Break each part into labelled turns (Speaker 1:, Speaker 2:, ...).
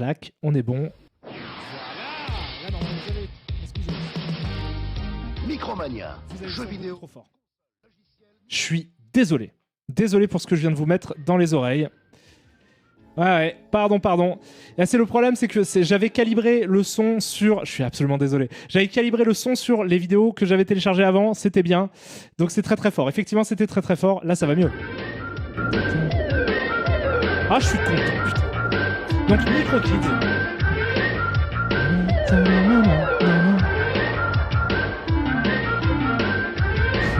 Speaker 1: claque, on est bon. Voilà. Là, non, excusez-moi.
Speaker 2: Micromania, jeux vidéo.
Speaker 1: Trop fort. Je suis désolé. Désolé pour ce que je viens de vous mettre dans les oreilles. Ouais, pardon. Et c'est le problème, c'est que j'avais calibré le son sur... Je suis absolument désolé. J'avais calibré le son sur les vidéos que j'avais téléchargées avant, c'était bien. Donc c'est très très fort. Effectivement, c'était très très fort. Là, ça va mieux. Ah, je suis content, putain. Donc, MicroKids.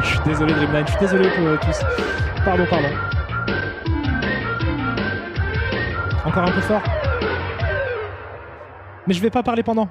Speaker 1: Je suis désolé, Dreamline. Je suis désolé pour tous. Pardon. Encore un peu fort. Mais je vais pas parler pendant.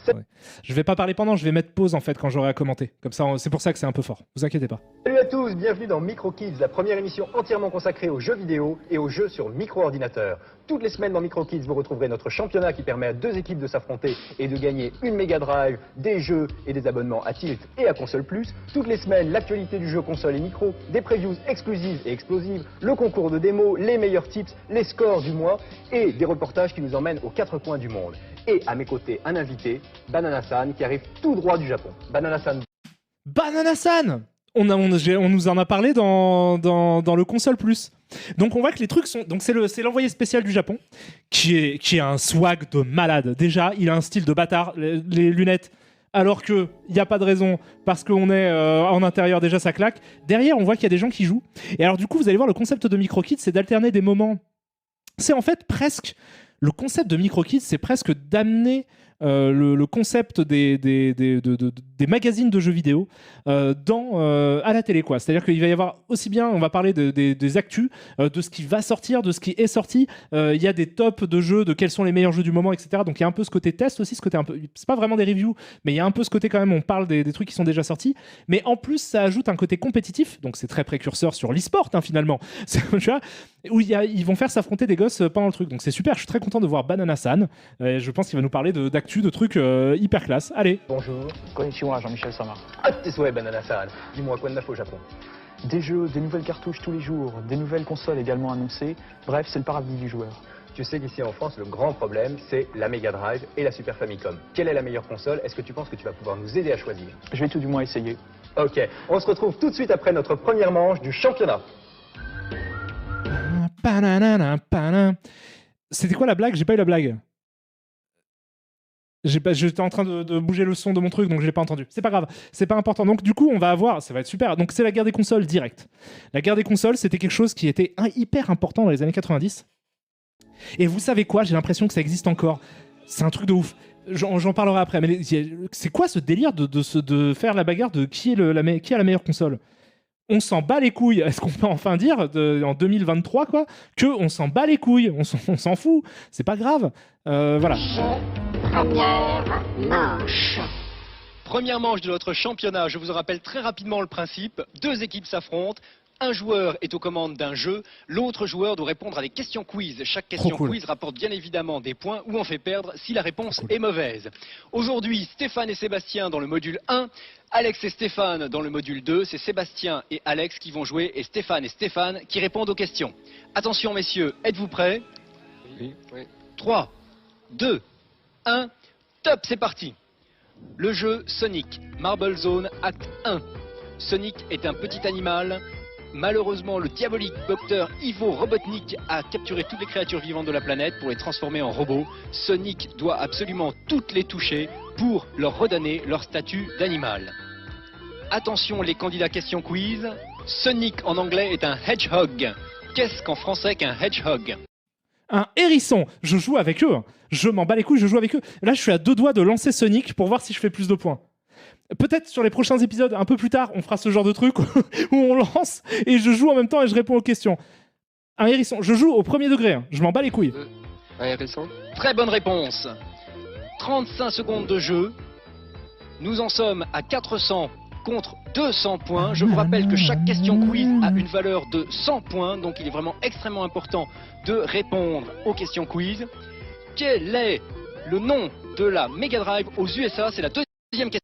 Speaker 1: Ouais. Je vais pas parler pendant, je vais mettre pause en fait quand j'aurai à commenter. Comme ça, c'est pour ça que c'est un peu fort. Vous inquiétez pas.
Speaker 3: Salut à tous, bienvenue dans MicroKids, la première émission entièrement consacrée aux jeux vidéo et aux jeux sur micro-ordinateur. Toutes les semaines dans MicroKids, vous retrouverez notre championnat qui permet à 2 équipes de s'affronter et de gagner une Mega Drive, des jeux et des abonnements à Tilt et à Console Plus. Toutes les semaines, l'actualité du jeu console et micro, des previews exclusives et explosives, le concours de démos, les meilleurs tips, les scores du mois et des reportages qui nous emmènent aux 4 coins du monde. Et à mes côtés, un invité, Banana-san, qui arrive tout droit du Japon. Banana-san.
Speaker 1: Banana-san, on nous en a parlé dans le Console Plus. Donc on voit que les trucs sont... Donc c'est l'envoyé spécial du Japon, qui a un swag de malade. Déjà, il a un style de bâtard, les lunettes, alors qu'il n'y a pas de raison, parce qu'on est en intérieur, déjà ça claque. Derrière, on voit qu'il y a des gens qui jouent. Et alors du coup, vous allez voir, le concept de MicroKids, c'est d'alterner des moments... C'est en fait presque... Le concept de MicroKids, c'est presque d'amener le concept des magazines de jeux vidéo à la télé, quoi. C'est-à-dire qu'il va y avoir aussi bien, on va parler des actus, de ce qui va sortir, de ce qui est sorti. Il y a des tops de jeux, de quels sont les meilleurs jeux du moment, etc. Donc il y a un peu ce côté test aussi, ce côté un peu... C'est pas vraiment des reviews, mais il y a un peu ce côté quand même, on parle des trucs qui sont déjà sortis. Mais en plus, ça ajoute un côté compétitif, donc c'est très précurseur sur l'e-sport, hein, finalement. Tu vois, où ils vont faire s'affronter des gosses pendant le truc. Donc c'est super, je suis très content de voir Banana-san. Je pense qu'il va nous parler d'actu, de trucs hyper classe. Allez.
Speaker 3: Bonjour.
Speaker 4: Konnichiwa, Jean-Michel Sama.
Speaker 3: À tes souhaits, Banana-san. Dis-moi, quoi de neuf au Japon?
Speaker 4: Des jeux, des nouvelles cartouches tous les jours, des nouvelles consoles également annoncées. Bref, c'est le paradis du joueur.
Speaker 3: Tu sais qu'ici en France, le grand problème, c'est la Mega Drive et la Super Famicom. Quelle est la meilleure console? Est-ce que tu penses que tu vas pouvoir nous aider à choisir?
Speaker 4: Je vais tout du moins essayer.
Speaker 3: Ok, on se retrouve tout de suite après notre première manche du championnat.
Speaker 1: C'était quoi la blague? J'ai pas eu la blague. J'étais en train de bouger le son de mon truc, donc je l'ai pas entendu. C'est pas grave, c'est pas important. Donc du coup, on va avoir, ça va être super. Donc c'est la guerre des consoles directe. La guerre des consoles, c'était quelque chose qui était hyper important dans les années 90. Et vous savez quoi? J'ai l'impression que ça existe encore. C'est un truc de ouf. J'en parlerai après. Mais c'est quoi ce délire de faire la bagarre de qui a la meilleure console? On s'en bat les couilles. Est-ce qu'on peut enfin dire, en 2023, quoi, qu'on s'en bat les couilles? On s'en fout. C'est pas grave. Voilà.
Speaker 5: Première manche.
Speaker 6: Première manche de notre championnat. Je vous en rappelle très rapidement le principe. 2 équipes s'affrontent. Un joueur est aux commandes d'un jeu, l'autre joueur doit répondre à des questions quiz. Chaque question quiz rapporte bien évidemment des points ou en fait perdre si la réponse est mauvaise. Aujourd'hui, Stéphane et Sébastien dans le module 1, Alex et Stéphane dans le module 2. C'est Sébastien et Alex qui vont jouer et Stéphane qui répondent aux questions. Attention messieurs, êtes-vous prêts?
Speaker 7: Oui.
Speaker 6: 3, 2, 1, top, c'est parti. Le jeu Sonic, Marble Zone, acte 1. Sonic est un petit animal. Malheureusement, le diabolique docteur Ivo Robotnik a capturé toutes les créatures vivantes de la planète pour les transformer en robots. Sonic doit absolument toutes les toucher pour leur redonner leur statut d'animal. Attention les candidats questions quiz. Sonic en anglais est un hedgehog. Qu'est-ce qu'en français qu'un hedgehog?
Speaker 1: Un hérisson. Je joue avec eux. Je m'en bats les couilles, je joue avec eux. Là, je suis à 2 doigts de lancer Sonic pour voir si je fais plus de points. Peut-être sur les prochains épisodes, un peu plus tard, on fera ce genre de truc où on lance et je joue en même temps et je réponds aux questions. Un hérisson. Je joue au premier degré. Hein. Je m'en bats les couilles.
Speaker 7: Un hérisson.
Speaker 6: Très bonne réponse. 35 secondes de jeu. Nous en sommes à 400 contre 200 points. Je vous rappelle que chaque question quiz a une valeur de 100 points. Donc il est vraiment extrêmement important de répondre aux questions quiz. Quel est le nom de la Mega Drive aux USA? C'est la deuxième question.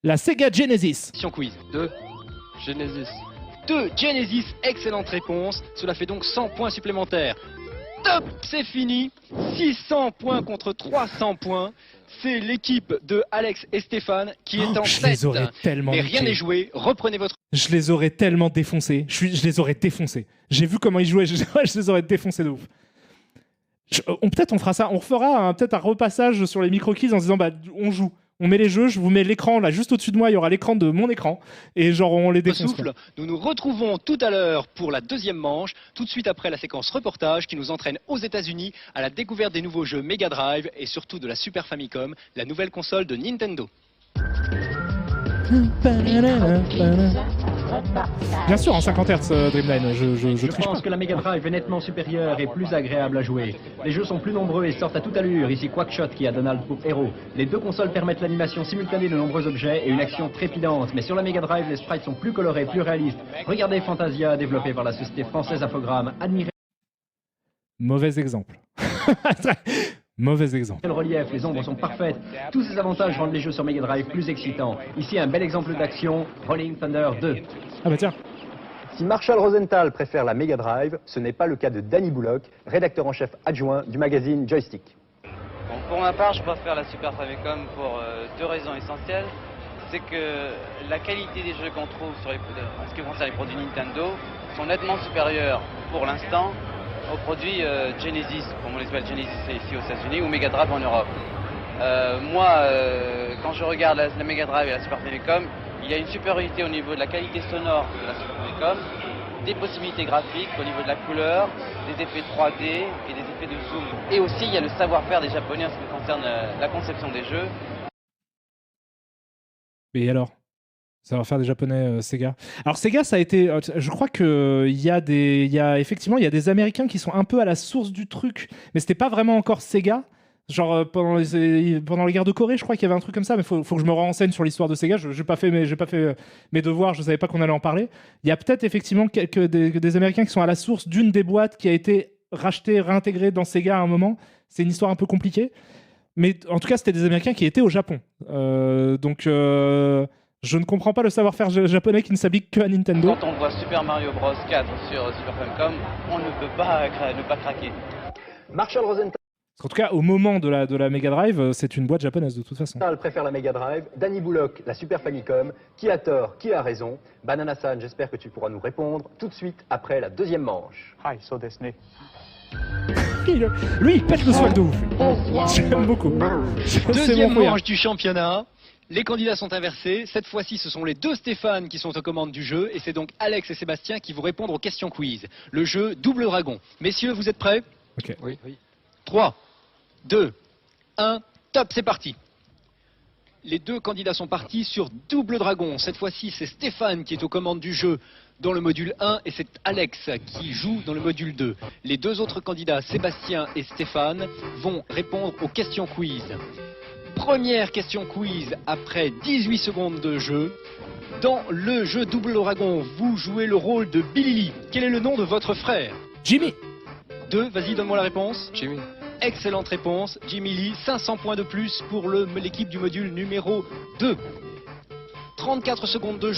Speaker 1: La Sega Genesis.
Speaker 6: Question quiz.
Speaker 7: 2. Genesis.
Speaker 6: 2. Genesis, excellente réponse. Cela fait donc 100 points supplémentaires. Top, c'est fini. 600 points contre 300 points. C'est l'équipe de Alex et Stéphane qui est en
Speaker 1: Je les
Speaker 6: 7.
Speaker 1: aurais tellement
Speaker 6: Mais rien
Speaker 1: niqués.
Speaker 6: n'est joué. Reprenez votre...
Speaker 1: Je les aurais tellement défoncés. Je les aurais défoncés. J'ai vu comment ils jouaient. Je les aurais défoncés de ouf. Peut-être on fera ça. On refera peut-être un repassage sur les micro-quiz en se disant bah, on joue. On met les jeux, je vous mets l'écran là juste au-dessus de moi, il y aura l'écran de mon écran et genre on les défonce.
Speaker 6: souffle. Nous nous retrouvons tout à l'heure pour la deuxième manche, tout de suite après la séquence reportage qui nous entraîne aux États-Unis à la découverte des nouveaux jeux Mega Drive et surtout de la Super Famicom, la nouvelle console de Nintendo.
Speaker 1: Bien sûr, en 50 Hz, Dreamline, je triche pas.
Speaker 3: pense que la Mega Drive est nettement supérieure et plus agréable à jouer. Les jeux sont plus nombreux et sortent à toute allure. Ici Quackshot qui a Donald pour héros. Les deux consoles permettent l'animation simultanée de nombreux objets et une action trépidante. Mais sur la Mega Drive, les sprites sont plus colorés, plus réalistes. Regardez Fantasia, développé par la société française Infogrames. Admirez
Speaker 1: Mauvais exemple. Mauvais exemple.
Speaker 3: le relief, les ombres sont parfaites. Tous ces avantages rendent les jeux sur Mega Drive plus excitants. Ici un bel exemple d'action, Rolling Thunder 2.
Speaker 1: Ah bah tiens.
Speaker 3: Si Marshall Rosenthal préfère la Mega Drive, ce n'est pas le cas de Danny Bullock, rédacteur en chef adjoint du magazine Joystick.
Speaker 2: Bon, pour ma part, je préfère la Super Famicom pour deux raisons essentielles. C'est que la qualité des jeux qu'on trouve en ce qui concerne les produits Nintendo sont nettement supérieurs pour l'instant aux produits Genesis, comme on les appelle Genesis ici aux États-Unis, ou Mega Drive en Europe. Quand je regarde la Mega Drive et la Super Famicom, il y a une supériorité au niveau de la qualité sonore de la Super Famicom, des possibilités graphiques au niveau de la couleur, des effets 3D et des effets de zoom. Et aussi, il y a le savoir-faire des Japonais en ce qui concerne la conception des jeux.
Speaker 1: Et alors? Ça va faire des japonais Sega. Alors Sega, ça a été, je crois que effectivement il y a des Américains qui sont un peu à la source du truc, mais c'était pas vraiment encore Sega. Genre pendant les guerres de Corée, je crois qu'il y avait un truc comme ça, mais faut que je me renseigne sur l'histoire de Sega. J'ai pas fait mes devoirs, je savais pas qu'on allait en parler. Il y a peut-être effectivement des Américains qui sont à la source d'une des boîtes qui a été rachetée, réintégrée dans Sega à un moment. C'est une histoire un peu compliquée, mais en tout cas c'était des Américains qui étaient au Japon. Je ne comprends pas le savoir-faire japonais qui ne s'applique que à Nintendo.
Speaker 2: Quand on voit Super Mario Bros 4 sur Super Famicom, on ne peut pas ne pas craquer.
Speaker 3: Marshall Rosenthal
Speaker 1: En tout cas, au moment de la Mega Drive, c'est une boîte japonaise de toute façon.
Speaker 3: préfère la Mega Drive, Danny Bullock la Super Famicom. Qui a tort, qui a raison? Banana-san, j'espère que tu pourras nous répondre tout de suite après la deuxième manche.
Speaker 4: Hi, so Disney.
Speaker 1: Lui, il pète le swag de ouf. J'aime beaucoup. C'est
Speaker 6: Deuxième
Speaker 1: mon couillard.
Speaker 6: manche du championnat. Les candidats sont inversés. Cette fois-ci, ce sont les deux Stéphane qui sont aux commandes du jeu. Et c'est donc Alex et Sébastien qui vont répondre aux questions quiz. Le jeu Double Dragon. Messieurs, vous êtes prêts?
Speaker 1: Ok.
Speaker 7: Oui.
Speaker 6: 3, 2, 1, top, c'est parti. Les deux candidats sont partis sur Double Dragon. Cette fois-ci, c'est Stéphane qui est aux commandes du jeu dans le module 1 et c'est Alex qui joue dans le module 2. Les deux autres candidats, Sébastien et Stéphane, vont répondre aux questions quiz. Première question quiz après 18 secondes de jeu. Dans le jeu Double Dragon, vous jouez le rôle de Billy Lee. Quel est le nom de votre frère?
Speaker 1: Jimmy.
Speaker 6: 2, vas-y, donne-moi la réponse.
Speaker 7: Jimmy.
Speaker 6: Excellente réponse, Jimmy Lee, 500 points de plus pour l'équipe du module numéro 2. 34 secondes de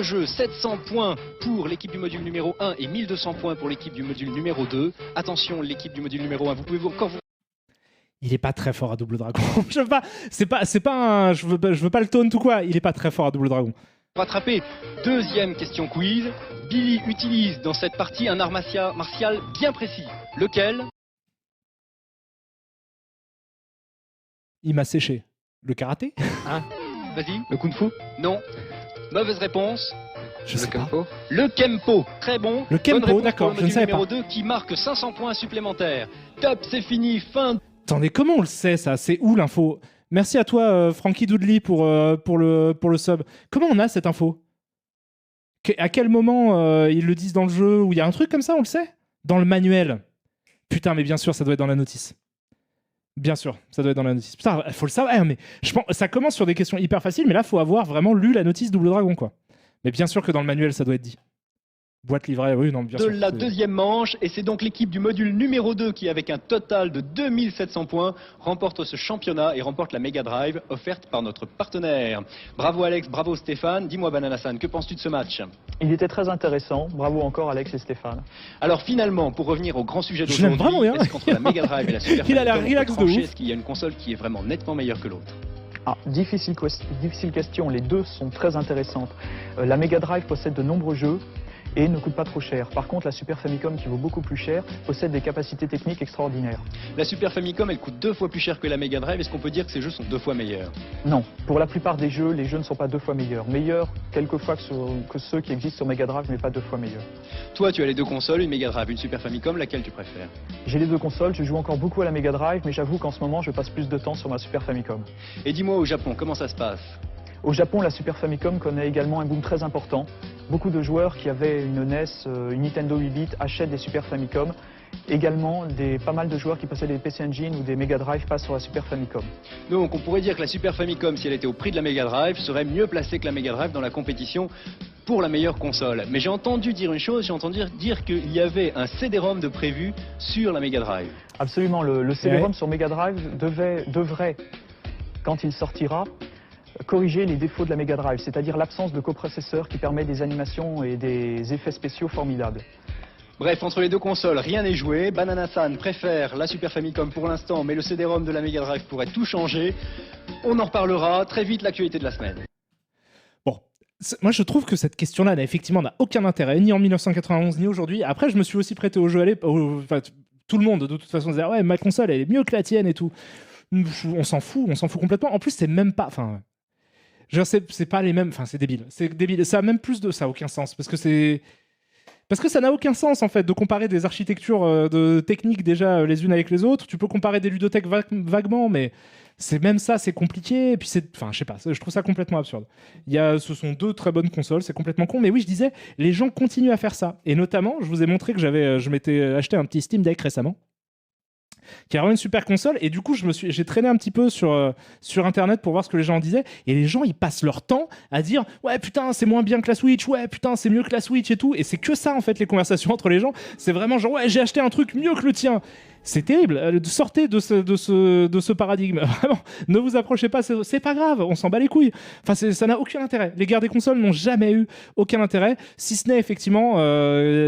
Speaker 6: jeu, 700 points pour l'équipe du module numéro 1 et 1200 points pour l'équipe du module numéro 2. Attention, l'équipe du module numéro 1, vous pouvez encore vous...
Speaker 1: Il est pas très fort à Double Dragon. Je veux pas le taunt ou quoi. Il est pas très fort à Double Dragon.
Speaker 6: rattraper. Deuxième question quiz. Billy utilise dans cette partie un art martial bien précis. Lequel?
Speaker 1: Il m'a séché. Le karaté?
Speaker 6: Vas-y. Le kung-fu? Non. Mauvaise réponse.
Speaker 1: Je sais pas.
Speaker 7: Kempo.
Speaker 6: Le Kempo, très bon.
Speaker 1: Le Kempo,
Speaker 6: Bonne réponse
Speaker 1: d'accord,
Speaker 6: pour le
Speaker 1: je ne savais
Speaker 6: numéro
Speaker 1: pas.
Speaker 6: 2 qui marque 500 points supplémentaires. Top, c'est fini, fin.
Speaker 1: Attendez, comment on le sait ça? C'est où l'info? Merci à toi, Frankie Doodley, pour le sub. Comment on a cette info? À quel moment ils le disent dans le jeu? Ou il y a un truc comme ça, on le sait? Dans le manuel. Putain, mais bien sûr, ça doit être dans la notice. Bien sûr, ça doit être dans la notice. Putain, faut le savoir, mais je pense, ça commence sur des questions hyper faciles, mais là, faut avoir vraiment lu la notice Double Dragon, quoi. Mais bien sûr que dans le manuel, ça doit être dit. Boîte livrée, oui, non, bien
Speaker 6: de
Speaker 1: sûr.
Speaker 6: la
Speaker 1: c'est-
Speaker 6: deuxième manche et c'est donc l'équipe du module numéro 2 qui, avec un total de 2700 points, remporte ce championnat et remporte la Mega Drive offerte par notre partenaire. Bravo Alex, bravo Stéphane. Dis-moi Bananasan, que penses-tu de ce match?
Speaker 4: Il était très intéressant. Bravo encore Alex et Stéphane.
Speaker 6: Alors finalement, pour revenir au grand sujet
Speaker 1: Je l'aime vraiment
Speaker 6: d'aujourd'hui,
Speaker 1: bien.
Speaker 6: est-ce qu'entre la Mega Drive et la Super
Speaker 1: Il a l'air
Speaker 6: Famicom, on peut
Speaker 1: relax de
Speaker 6: trancher,
Speaker 1: ouf.
Speaker 6: est-ce qu'il y a une console qui est vraiment nettement meilleure que l'autre?
Speaker 4: Difficile question, les deux sont très intéressantes. La Mega Drive possède de nombreux jeux et ne coûte pas trop cher. Par contre, la Super Famicom, qui vaut beaucoup plus cher, possède des capacités techniques extraordinaires.
Speaker 6: La Super Famicom, elle coûte 2 fois plus cher que la Mega Drive. Est-ce qu'on peut dire que ces jeux sont 2 fois meilleurs?
Speaker 4: Non, pour la plupart des jeux, les jeux ne sont pas 2 fois meilleurs. Meilleurs quelquefois que ceux qui existent sur Mega Drive, mais pas 2 fois meilleurs.
Speaker 6: Toi, tu as les deux consoles, une Mega Drive, une Super Famicom, laquelle tu préfères?
Speaker 4: J'ai les deux consoles, je joue encore beaucoup à la Mega Drive, mais j'avoue qu'en ce moment, je passe plus de temps sur ma Super Famicom.
Speaker 6: Et dis-moi au Japon, comment ça se passe?
Speaker 4: Au Japon, la Super Famicom connaît également un boom très important. Beaucoup de joueurs qui avaient une NES, une Nintendo 8 bits achètent des Super Famicom. Également, pas mal de joueurs qui possèdent des PC Engine ou des Mega Drive passent sur la Super Famicom.
Speaker 6: Donc on pourrait dire que la Super Famicom, si elle était au prix de la Mega Drive, serait mieux placée que la Mega Drive dans la compétition pour la meilleure console. Mais j'ai entendu dire une chose, j'ai entendu dire qu'il y avait un CD-ROM de prévu sur la Mega Drive.
Speaker 4: Absolument, le CD-ROM sur Mega Drive devrait, quand il sortira, corriger les défauts de la Mega Drive, c'est-à-dire l'absence de coprocesseur qui permet des animations et des effets spéciaux formidables.
Speaker 6: Bref, entre les deux consoles, rien n'est joué. Bananasan préfère la Super Famicom pour l'instant, mais le CD-ROM de la Mega Drive pourrait tout changer. On en reparlera très vite, l'actualité de la semaine.
Speaker 1: Bon, moi je trouve que cette question-là effectivement n'a aucun intérêt, ni en 1991 ni aujourd'hui. Après, je me suis aussi prêté au jeu enfin, tout le monde de toute façon disait ouais, ma console elle est mieux que la tienne et tout. On s'en fout complètement. En plus, c'est même pas, enfin, c'est pas les mêmes, enfin c'est débile. Ça a même plus de, ça a aucun sens parce que ça n'a aucun sens en fait de comparer des architectures de techniques déjà les unes avec les autres. Tu peux comparer des ludothèques vaguement, mais c'est même ça, c'est compliqué. Et puis enfin, je sais pas, je trouve ça complètement absurde. Ce sont deux très bonnes consoles, c'est complètement con. Mais oui, je disais, les gens continuent à faire ça. Et notamment, je vous ai montré que je m'étais acheté un petit Steam Deck récemment, qui a vraiment une super console, et du coup j'ai traîné un petit peu sur internet pour voir ce que les gens en disaient, et les gens ils passent leur temps à dire ouais putain c'est moins bien que la Switch, ouais putain c'est mieux que la Switch et tout, et c'est que ça en fait les conversations entre les gens, c'est vraiment genre ouais j'ai acheté un truc mieux que le tien. C'est terrible, sortez de ce paradigme, vraiment, ne vous approchez pas, c'est pas grave, on s'en bat les couilles, enfin ça n'a aucun intérêt, les guerres des consoles n'ont jamais eu aucun intérêt, si ce n'est effectivement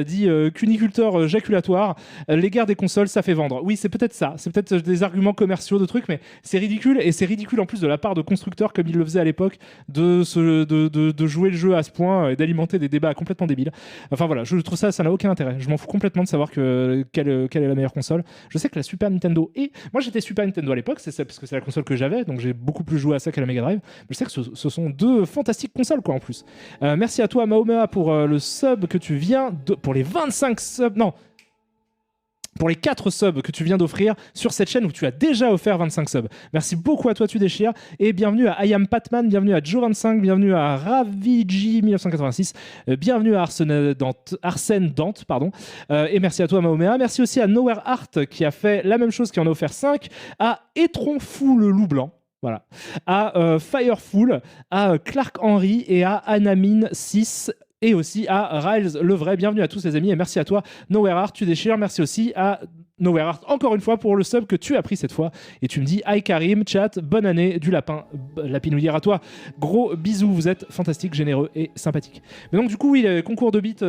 Speaker 1: dit cuniculteur jaculatoire, les guerres des consoles ça fait vendre, oui c'est peut-être ça, c'est peut-être des arguments commerciaux de trucs, mais c'est ridicule, et c'est ridicule en plus de la part de constructeurs comme ils le faisaient à l'époque, de jouer le jeu à ce point et d'alimenter des débats complètement débiles. Enfin voilà, je trouve ça n'a aucun intérêt, je m'en fous complètement de savoir quelle est la meilleure console. Je sais que la Super Nintendo moi j'étais Super Nintendo à l'époque, c'est ça, parce que c'est la console que j'avais, donc j'ai beaucoup plus joué à ça qu'à la Mega Drive. Je sais que ce sont deux fantastiques consoles quoi en plus. Merci à toi Mahomea pour le sub que tu viens pour les 25 subs, non, pour les 4 subs que tu viens d'offrir sur cette chaîne où tu as déjà offert 25 subs. Merci beaucoup à toi, tu déchires. Et bienvenue à I Am Patman, bienvenue à Joe25, bienvenue à Raviji1986, bienvenue à Arsène Dante, pardon. Et merci à toi, Mahomea. Merci aussi à Nowhere Art qui a fait la même chose, qui en a offert 5, à Etron Fou le loup blanc. Voilà. À Fireful, à Clark Henry et à Anamine 6. Et aussi à Riles le vrai. Bienvenue à tous les amis et merci à toi Nowhere Art, tu déchires. Merci aussi à Nowhere Art encore une fois pour le sub que tu as pris cette fois, et tu me dis hi Karim, chat, bonne année du lapin, lapinouillère à toi, gros bisous, vous êtes fantastique, généreux et sympathique. Mais donc du coup oui, le concours de beats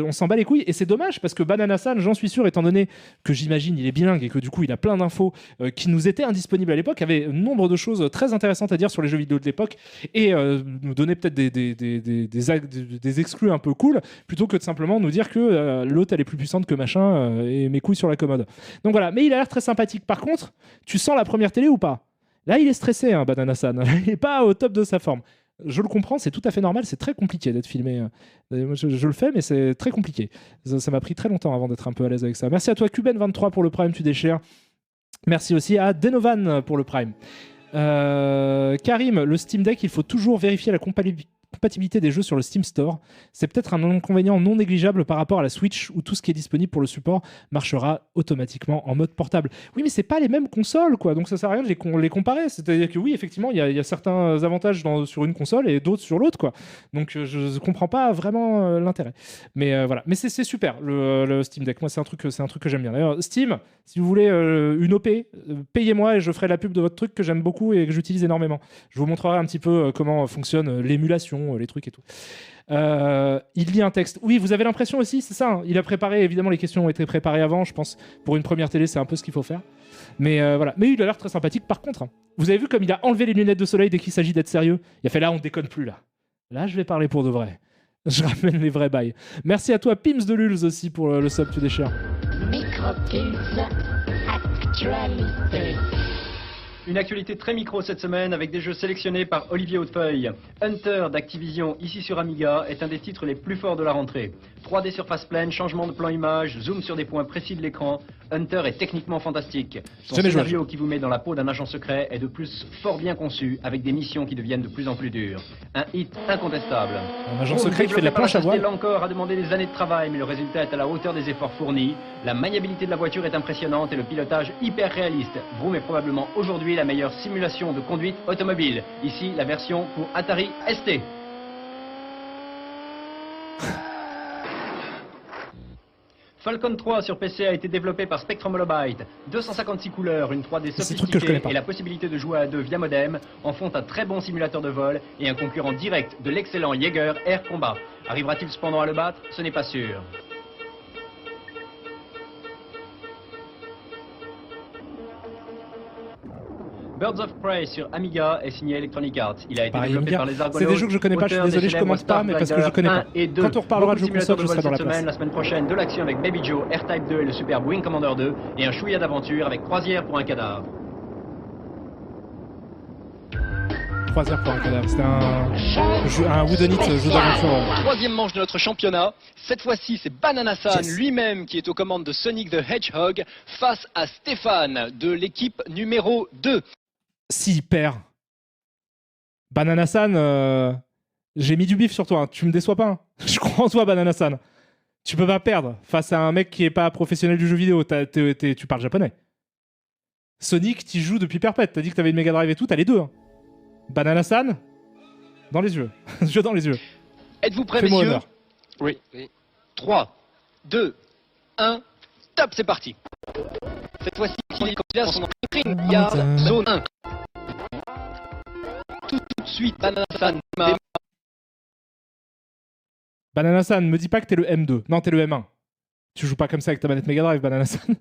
Speaker 1: on s'en bat les couilles, et c'est dommage parce que Bananasan, j'en suis sûr, étant donné que j'imagine il est bilingue et que du coup il a plein d'infos qui nous étaient indisponibles à l'époque, avait nombre de choses très intéressantes à dire sur les jeux vidéo de l'époque, et nous donner peut-être des exclus un peu cool, plutôt que de simplement nous dire que l'autre elle est plus puissante que machin et mes couilles sur la commode. Donc voilà, mais il a l'air très sympathique. Par contre, tu sens la première télé ou pas? Là, il est stressé, hein, Bananasan. Il n'est pas au top de sa forme. Je le comprends, c'est tout à fait normal, c'est très compliqué d'être filmé. Je le fais, mais c'est très compliqué. Ça m'a pris très longtemps avant d'être un peu à l'aise avec ça. Merci à toi, Cuben23 pour le Prime, tu déchires. Merci aussi à Denovan pour le Prime. Karim, le Steam Deck, il faut toujours vérifier la compatibilité des jeux sur le Steam Store. C'est peut-être un inconvénient non négligeable par rapport à la Switch où tout ce qui est disponible pour le support marchera automatiquement en mode portable. Oui, mais c'est pas les mêmes consoles, quoi. Donc ça sert à rien de les comparer. C'est-à-dire que oui, effectivement, il y a certains avantages sur une console et d'autres sur l'autre, quoi. Donc je comprends pas vraiment l'intérêt. Mais voilà. Mais c'est super le Steam Deck. Moi, c'est un truc que j'aime bien. D'ailleurs, Steam, si vous voulez une OP, payez-moi et je ferai la pub de votre truc que j'aime beaucoup et que j'utilise énormément. Je vous montrerai un petit peu comment fonctionne l'émulation, les trucs et tout. Il lit un texte. Oui, vous avez l'impression aussi, c'est ça. Il a préparé, évidemment, les questions ont été préparées avant. Je pense pour une première télé, c'est un peu ce qu'il faut faire. Mais voilà. Mais il a l'air très sympathique. Par contre, vous avez vu comme il a enlevé les lunettes de soleil dès qu'il s'agit d'être sérieux. Il a fait là, on déconne plus là. Là, je vais parler pour de vrai. Je ramène les vrais bails. Merci à toi, Pims de Lulz aussi pour le sub, tu déchires.
Speaker 5: Microkids Actualité.
Speaker 8: Une actualité très micro cette semaine avec des jeux sélectionnés par Olivier Hautefeuille. Hunter d'Activision, ici sur Amiga, est un des titres les plus forts de la rentrée. 3D surface pleine, changement de plan image, zoom sur des points précis de l'écran. Hunter est techniquement fantastique. Son scénario qui vous met dans la peau d'un agent secret est de plus fort bien conçu, avec des missions qui deviennent de plus en plus dures. Un hit incontestable.
Speaker 1: Un agent secret qui fait de la planche à voile.
Speaker 8: Là encore a demandé des années de travail, mais le résultat est à la hauteur des efforts fournis. La maniabilité de la voiture est impressionnante et le pilotage hyper réaliste. Vroom est probablement aujourd'hui la meilleure simulation de conduite automobile. Ici, la version pour Atari ST. Falcon 3 sur PC a été développé par Spectrum Holobyte. 256 couleurs, une 3D sophistiquée et la possibilité de jouer à deux via modem en font un très bon simulateur de vol et un concurrent direct de l'excellent Jaeger Air Combat. Arrivera-t-il cependant à le battre? Ce n'est pas sûr. Birds of Prey sur Amiga est signé Electronic Arts. Il a été développé par les Argonautes.
Speaker 1: C'est des jeux que je connais pas, je suis désolé, je commente pas, mais parce que je connais pas. Quand on reparlera de jeux console, je serai dans la place.
Speaker 8: La semaine prochaine, de l'action avec Baby Joe, R-Type 2 et le superbe Wing Commander 2, et un chouïa d'aventure avec croisière pour un cadavre.
Speaker 1: Croisière pour un cadavre, c'était un Woodenite jeu d'aventure.
Speaker 6: Troisième manche de notre championnat. Cette fois-ci, c'est Banana-san lui-même qui est aux commandes de Sonic the Hedgehog face à Stéphane de l'équipe numéro 2.
Speaker 1: S'il perd, Banana-san, j'ai mis du bif sur toi, hein. Tu me déçois pas. Hein. Je crois en toi, Banana-san. Tu peux pas perdre face à un mec qui est pas professionnel du jeu vidéo. Tu parles japonais. Sonic, t'y joues depuis perpète. T'as dit que t'avais une Mega Drive et tout, t'as les deux. Hein. Banana-san, dans les yeux. Yeux dans les yeux.
Speaker 6: Êtes-vous prêts,
Speaker 1: Fais-moi
Speaker 6: messieurs?
Speaker 1: honneur.
Speaker 7: Oui. Oui.
Speaker 6: 3, 2, 1, top, c'est parti. Cette fois-ci, les candidats sont en string yard, zone 1. Tout de suite, Banana-san démarre.
Speaker 1: Banana-san, me dis pas que t'es le M2. Non, t'es le M1. Tu joues pas comme ça avec ta manette Mega Drive, Banana-san.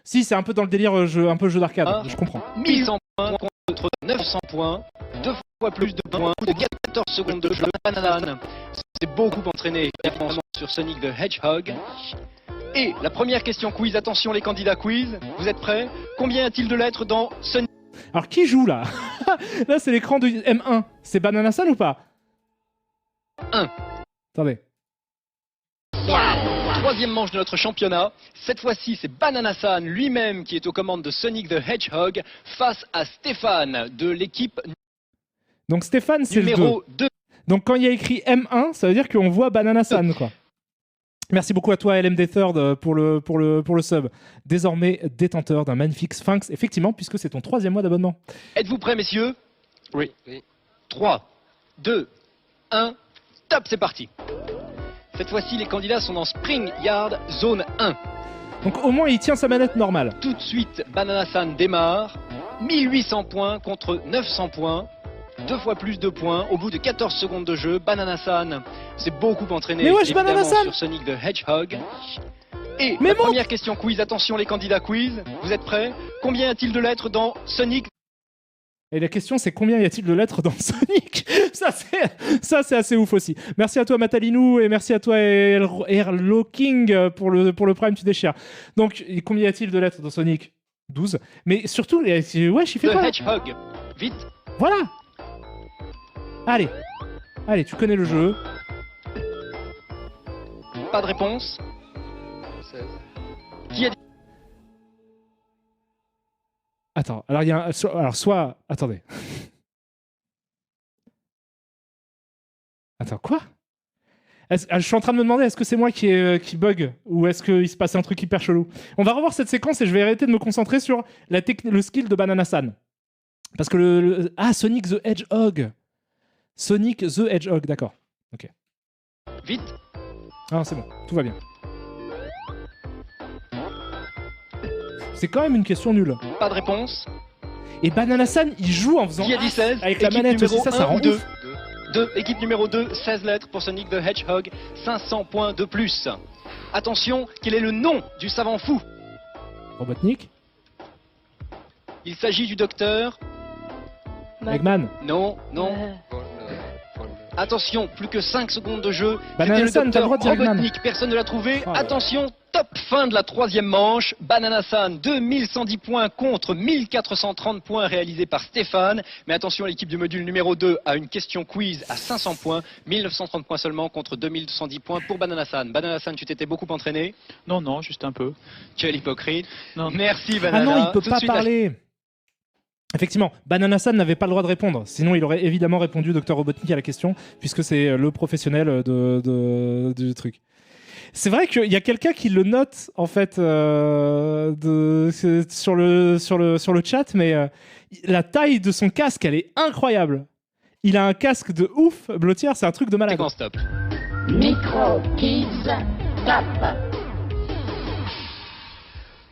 Speaker 1: Si, c'est un peu dans le délire, un peu jeu d'arcade, je comprends.
Speaker 6: 1100 points contre 900 points, deux fois plus de points, de 14 secondes de jeu. Banana-san s'est beaucoup entraîné sur Sonic the Hedgehog. Et la première question quiz, attention les candidats quiz, vous êtes prêts? Combien y a-t-il de lettres dans Sonic?
Speaker 1: Alors, qui joue là? Là, c'est l'écran de M1. C'est Banana-san ou pas?
Speaker 6: 1.
Speaker 1: Attendez.
Speaker 6: Troisième manche de notre championnat. Cette fois-ci, c'est Banana-san lui-même qui est aux commandes de Sonic the Hedgehog face à Stéphane de l'équipe
Speaker 1: Donc Stéphane, c'est le
Speaker 6: numéro 2.
Speaker 1: Donc quand il y a écrit M1, ça veut dire qu'on voit Banana-san, quoi. Merci beaucoup à toi, LMD Third, pour le sub. Désormais détenteur d'un magnifique Sphinx, effectivement, puisque c'est ton 3e mois d'abonnement.
Speaker 6: Êtes-vous prêts, messieurs?
Speaker 7: Oui. Oui.
Speaker 6: 3, 2, 1, top, c'est parti. Cette fois-ci, les candidats sont dans Spring Yard, zone 1.
Speaker 1: Donc au moins, il tient sa manette normale.
Speaker 6: Tout de suite, Banana-san démarre. 1800 points contre 900 points. Deux fois plus de points. Au bout de 14 secondes de jeu, Banana-san s'est beaucoup entraîné.
Speaker 1: Mais wesh,
Speaker 6: évidemment
Speaker 1: Banana-san
Speaker 6: sur Sonic the Hedgehog. Et
Speaker 1: mais
Speaker 6: la première question quiz, attention les candidats quiz, vous êtes prêts? Combien y a-t-il de lettres dans Sonic?
Speaker 1: Et la question, c'est combien y a-t-il de lettres dans Sonic? Ça, c'est assez ouf aussi. Merci à toi, Matalinou, et merci à toi, Erlo King, pour le Prime, tu déchires. Donc, combien y a-t-il de lettres dans Sonic? 12. Mais surtout, ouais, il fait
Speaker 6: The
Speaker 1: quoi?
Speaker 6: Hedgehog. Vite.
Speaker 1: Voilà. Allez, tu connais le jeu.
Speaker 6: Pas de réponse.
Speaker 7: 16.
Speaker 6: Qui a dit?
Speaker 1: Attends, alors il y a alors soit attendez. Attends, quoi? Je suis en train de me demander, est-ce que c'est moi qui bug ou est-ce qu'il se passe un truc hyper chelou? On va revoir cette séquence et je vais arrêter de me concentrer sur le skill de Banana-san. Parce que Sonic the Hedgehog. Sonic the Hedgehog, d'accord. Ok.
Speaker 6: Vite.
Speaker 1: Ah, c'est bon, tout va bien. C'est quand même une question nulle.
Speaker 6: Pas de réponse.
Speaker 1: Et Banana-san, il joue en faisant
Speaker 6: Qui a dit 16?
Speaker 1: avec la
Speaker 6: Équipe
Speaker 1: manette aussi,
Speaker 6: numéro
Speaker 1: ça
Speaker 6: 1
Speaker 1: rend
Speaker 6: ou 2?
Speaker 1: ouf.
Speaker 6: 2. Équipe numéro 2, 16 lettres pour Sonic the Hedgehog, 500 points de plus. Attention, quel est le nom du savant fou?
Speaker 1: Robotnik,
Speaker 6: Il s'agit du docteur...
Speaker 1: Eggman,
Speaker 6: Non.
Speaker 7: Paul.
Speaker 6: Attention, plus que 5 secondes de jeu.
Speaker 1: Banana
Speaker 6: C'était
Speaker 1: San,
Speaker 6: le
Speaker 1: t'as le
Speaker 6: docteur
Speaker 1: droit de dire Eggman.
Speaker 6: Robotnik, personne ne l'a trouvé.
Speaker 1: Oh là là.
Speaker 6: Attention, top fin de la 3e manche. Banana-san, 2110 points contre 1430 points réalisés par Stéphane. Mais attention, l'équipe du module numéro 2 a une question quiz à 500 points. 1930 points seulement contre 2210 points pour Banana-san. Banana-san, tu t'étais beaucoup entraîné?
Speaker 4: Non, juste un peu.
Speaker 6: Quel hypocrite.
Speaker 4: Non.
Speaker 6: Merci
Speaker 1: Ah
Speaker 6: Banana.
Speaker 1: non, il peut
Speaker 6: Tout de
Speaker 1: pas
Speaker 6: suite,
Speaker 1: parler. Effectivement, Banana-san n'avait pas le droit de répondre. Sinon, il aurait évidemment répondu Dr Robotnik à la question, puisque c'est le professionnel du truc. C'est vrai qu'il y a quelqu'un qui le note en fait sur le chat, mais la taille de son casque, elle est incroyable. Il a un casque de ouf, Blottière, c'est un truc de malade.
Speaker 6: Séquence stop.
Speaker 5: Micro Kids Top.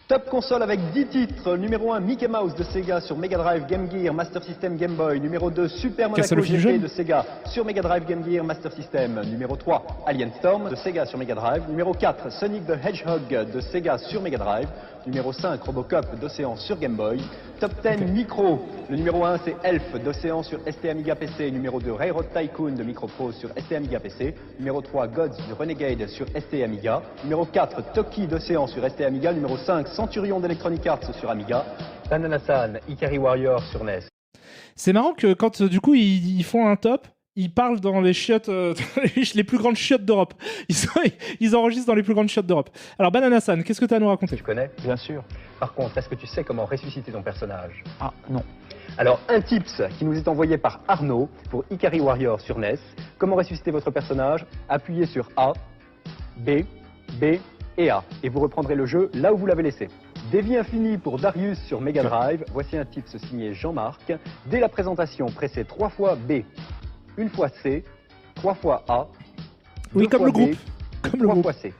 Speaker 3: Top console avec 10 titres. Numéro 1, Mickey Mouse de Sega sur Mega Drive, Game Gear, Master System, Game Boy. Numéro 2, Super Monaco
Speaker 1: Castle of
Speaker 3: GP
Speaker 1: Illusion
Speaker 3: de Sega sur Mega Drive, Game Gear, Master System. Numéro 3, Alien Storm de Sega sur Mega Drive. Numéro 4, Sonic the Hedgehog de Sega sur Mega Drive. Numéro 5, Robocop d'Océan sur Game Boy. Top 10 Micro. Le numéro 1, c'est Elf d'Océan sur ST Amiga PC. Numéro 2, Railroad Tycoon de Microprose sur ST Amiga PC. Numéro 3, Gods de Renegade sur ST Amiga. Numéro 4, Toki d'Océan sur ST Amiga. Numéro 5, Centurion d'Electronic Arts sur Amiga. Banana-san, Ikari Warrior sur NES.
Speaker 1: C'est marrant que quand du coup ils font un top, ils parlent dans les chiottes, les plus grandes chiottes d'Europe. Ils enregistrent dans les plus grandes chiottes d'Europe. Alors Banana-san, qu'est-ce que tu as à nous raconter?
Speaker 3: Tu connais?
Speaker 4: Bien sûr.
Speaker 3: Par contre, est-ce que tu sais comment ressusciter ton personnage?
Speaker 4: Ah, non.
Speaker 3: Alors, un tips qui nous est envoyé par Arnaud pour Ikari Warrior sur NES. Comment ressusciter votre personnage? Appuyez sur A, B, B et A. Et vous reprendrez le jeu là où vous l'avez laissé. Dévi infini pour Darius sur Mega Drive. Voici un tips signé Jean-Marc. Dès la présentation, pressez 3 fois B, 1 fois C, 3 fois A,
Speaker 1: Oui,
Speaker 3: 2
Speaker 1: comme
Speaker 3: fois
Speaker 1: le
Speaker 3: B,
Speaker 1: groupe. Comme le
Speaker 3: 3
Speaker 1: groupe.
Speaker 3: fois C.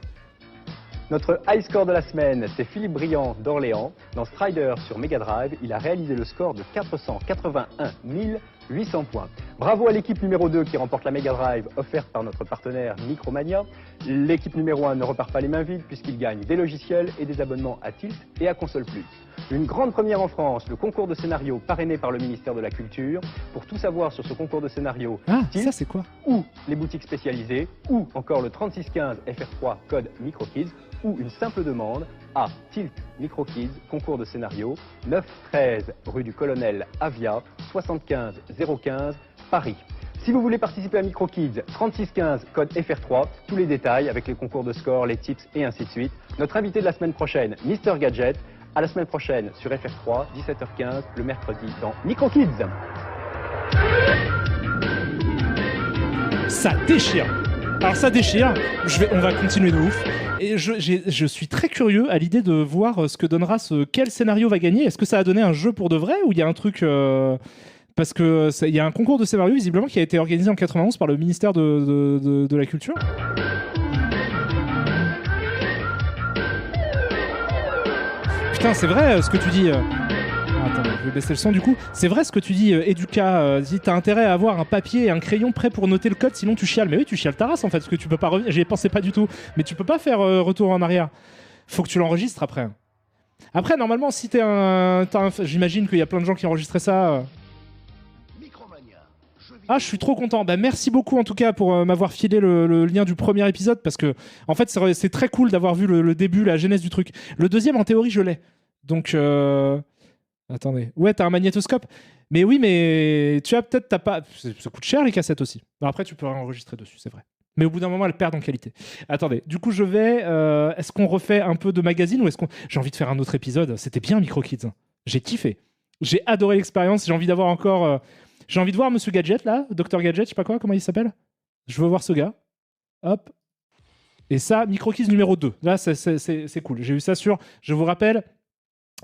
Speaker 3: Notre high score de la semaine, c'est Philippe Briand d'Orléans. Dans Strider sur Mega Drive, il a réalisé le score de 481 800 points. Bravo à l'équipe numéro 2 qui remporte la Mega Drive offerte par notre partenaire Micromania. L'équipe numéro 1 ne repart pas les mains vides puisqu'il gagne des logiciels et des abonnements à Tilt et à Console Plus. Une grande première en France, le concours de scénario parrainé par le ministère de la Culture. Pour tout savoir sur ce concours de scénario,
Speaker 1: Ah,
Speaker 3: Tilt,
Speaker 1: ça c'est quoi?
Speaker 3: ou les boutiques spécialisées, ou encore le 3615 FR3 code MicroKids, ou une simple demande à Tilt MicroKids, concours de scénario, 913 rue du Colonel Avia, 75 015 Paris. Si vous voulez participer à MicroKids, 3615 code FR3, tous les détails avec les concours de score, les tips et ainsi de suite. Notre invité de la semaine prochaine, Mister Gadget. À la semaine prochaine sur FR3, 17h15, le mercredi dans MicroKids.
Speaker 1: Ça déchire. Alors ça déchire, on va continuer de ouf. Et je suis très curieux à l'idée de voir ce que donnera quel scénario va gagner. Est-ce que ça a donné un jeu pour de vrai ou il y a un truc... parce que il y a un concours de scénario visiblement qui a été organisé en 91 par le ministère de la Culture. Putain, c'est vrai ce que tu dis... Attends, je vais baisser le son du coup. C'est vrai ce que tu dis, Educa. T'as intérêt à avoir un papier et un crayon prêt pour noter le code, sinon tu chiales. Mais oui, tu chiales ta race en fait, parce que tu peux pas revenir. J'y pensais pas du tout. Mais tu peux pas faire retour en arrière. Faut que tu l'enregistres après. Après, normalement, si t'es j'imagine qu'il y a plein de gens qui enregistraient ça. Ah, je suis trop content. Bah, merci beaucoup en tout cas pour m'avoir filé le lien du premier épisode parce que en fait c'est très cool d'avoir vu le début, la genèse du truc. Le deuxième, en théorie, je l'ai. Donc attendez. Ouais, t'as un magnétoscope. Mais oui, mais tu as peut-être pas. Ça coûte cher les cassettes aussi. Bon, après, tu peux enregistrer dessus, c'est vrai. Mais au bout d'un moment, elles perdent en qualité. Attendez. Du coup, je vais. Est-ce qu'on refait un peu de magazine ou est-ce qu'on. J'ai envie de faire un autre épisode. C'était bien MicroKids. J'ai kiffé. J'ai adoré l'expérience. J'ai envie d'avoir encore. J'ai envie de voir Monsieur Gadget là, Dr Gadget, je sais pas quoi, comment il s'appelle? Je veux voir ce gars. Hop. Et ça, MicroKids numéro 2. Là, c'est cool. J'ai eu ça sur, je vous rappelle,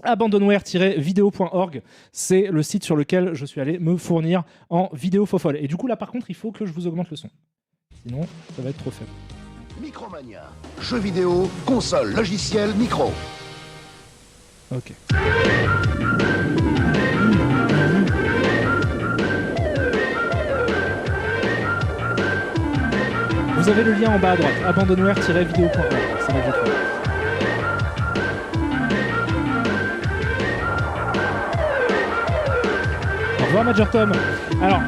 Speaker 1: abandonware-video.org. C'est le site sur lequel je suis allé me fournir en vidéo faux folle. Et du coup, là, par contre, il faut que je vous augmente le son. Sinon, ça va être trop faible.
Speaker 9: Micromania. Jeux vidéo, console, logiciel, micro.
Speaker 1: Ok. Vous avez le lien en bas à droite, abandonware-video.org. C'est là que j'ai trouvé. Au revoir Major Tom. Alors,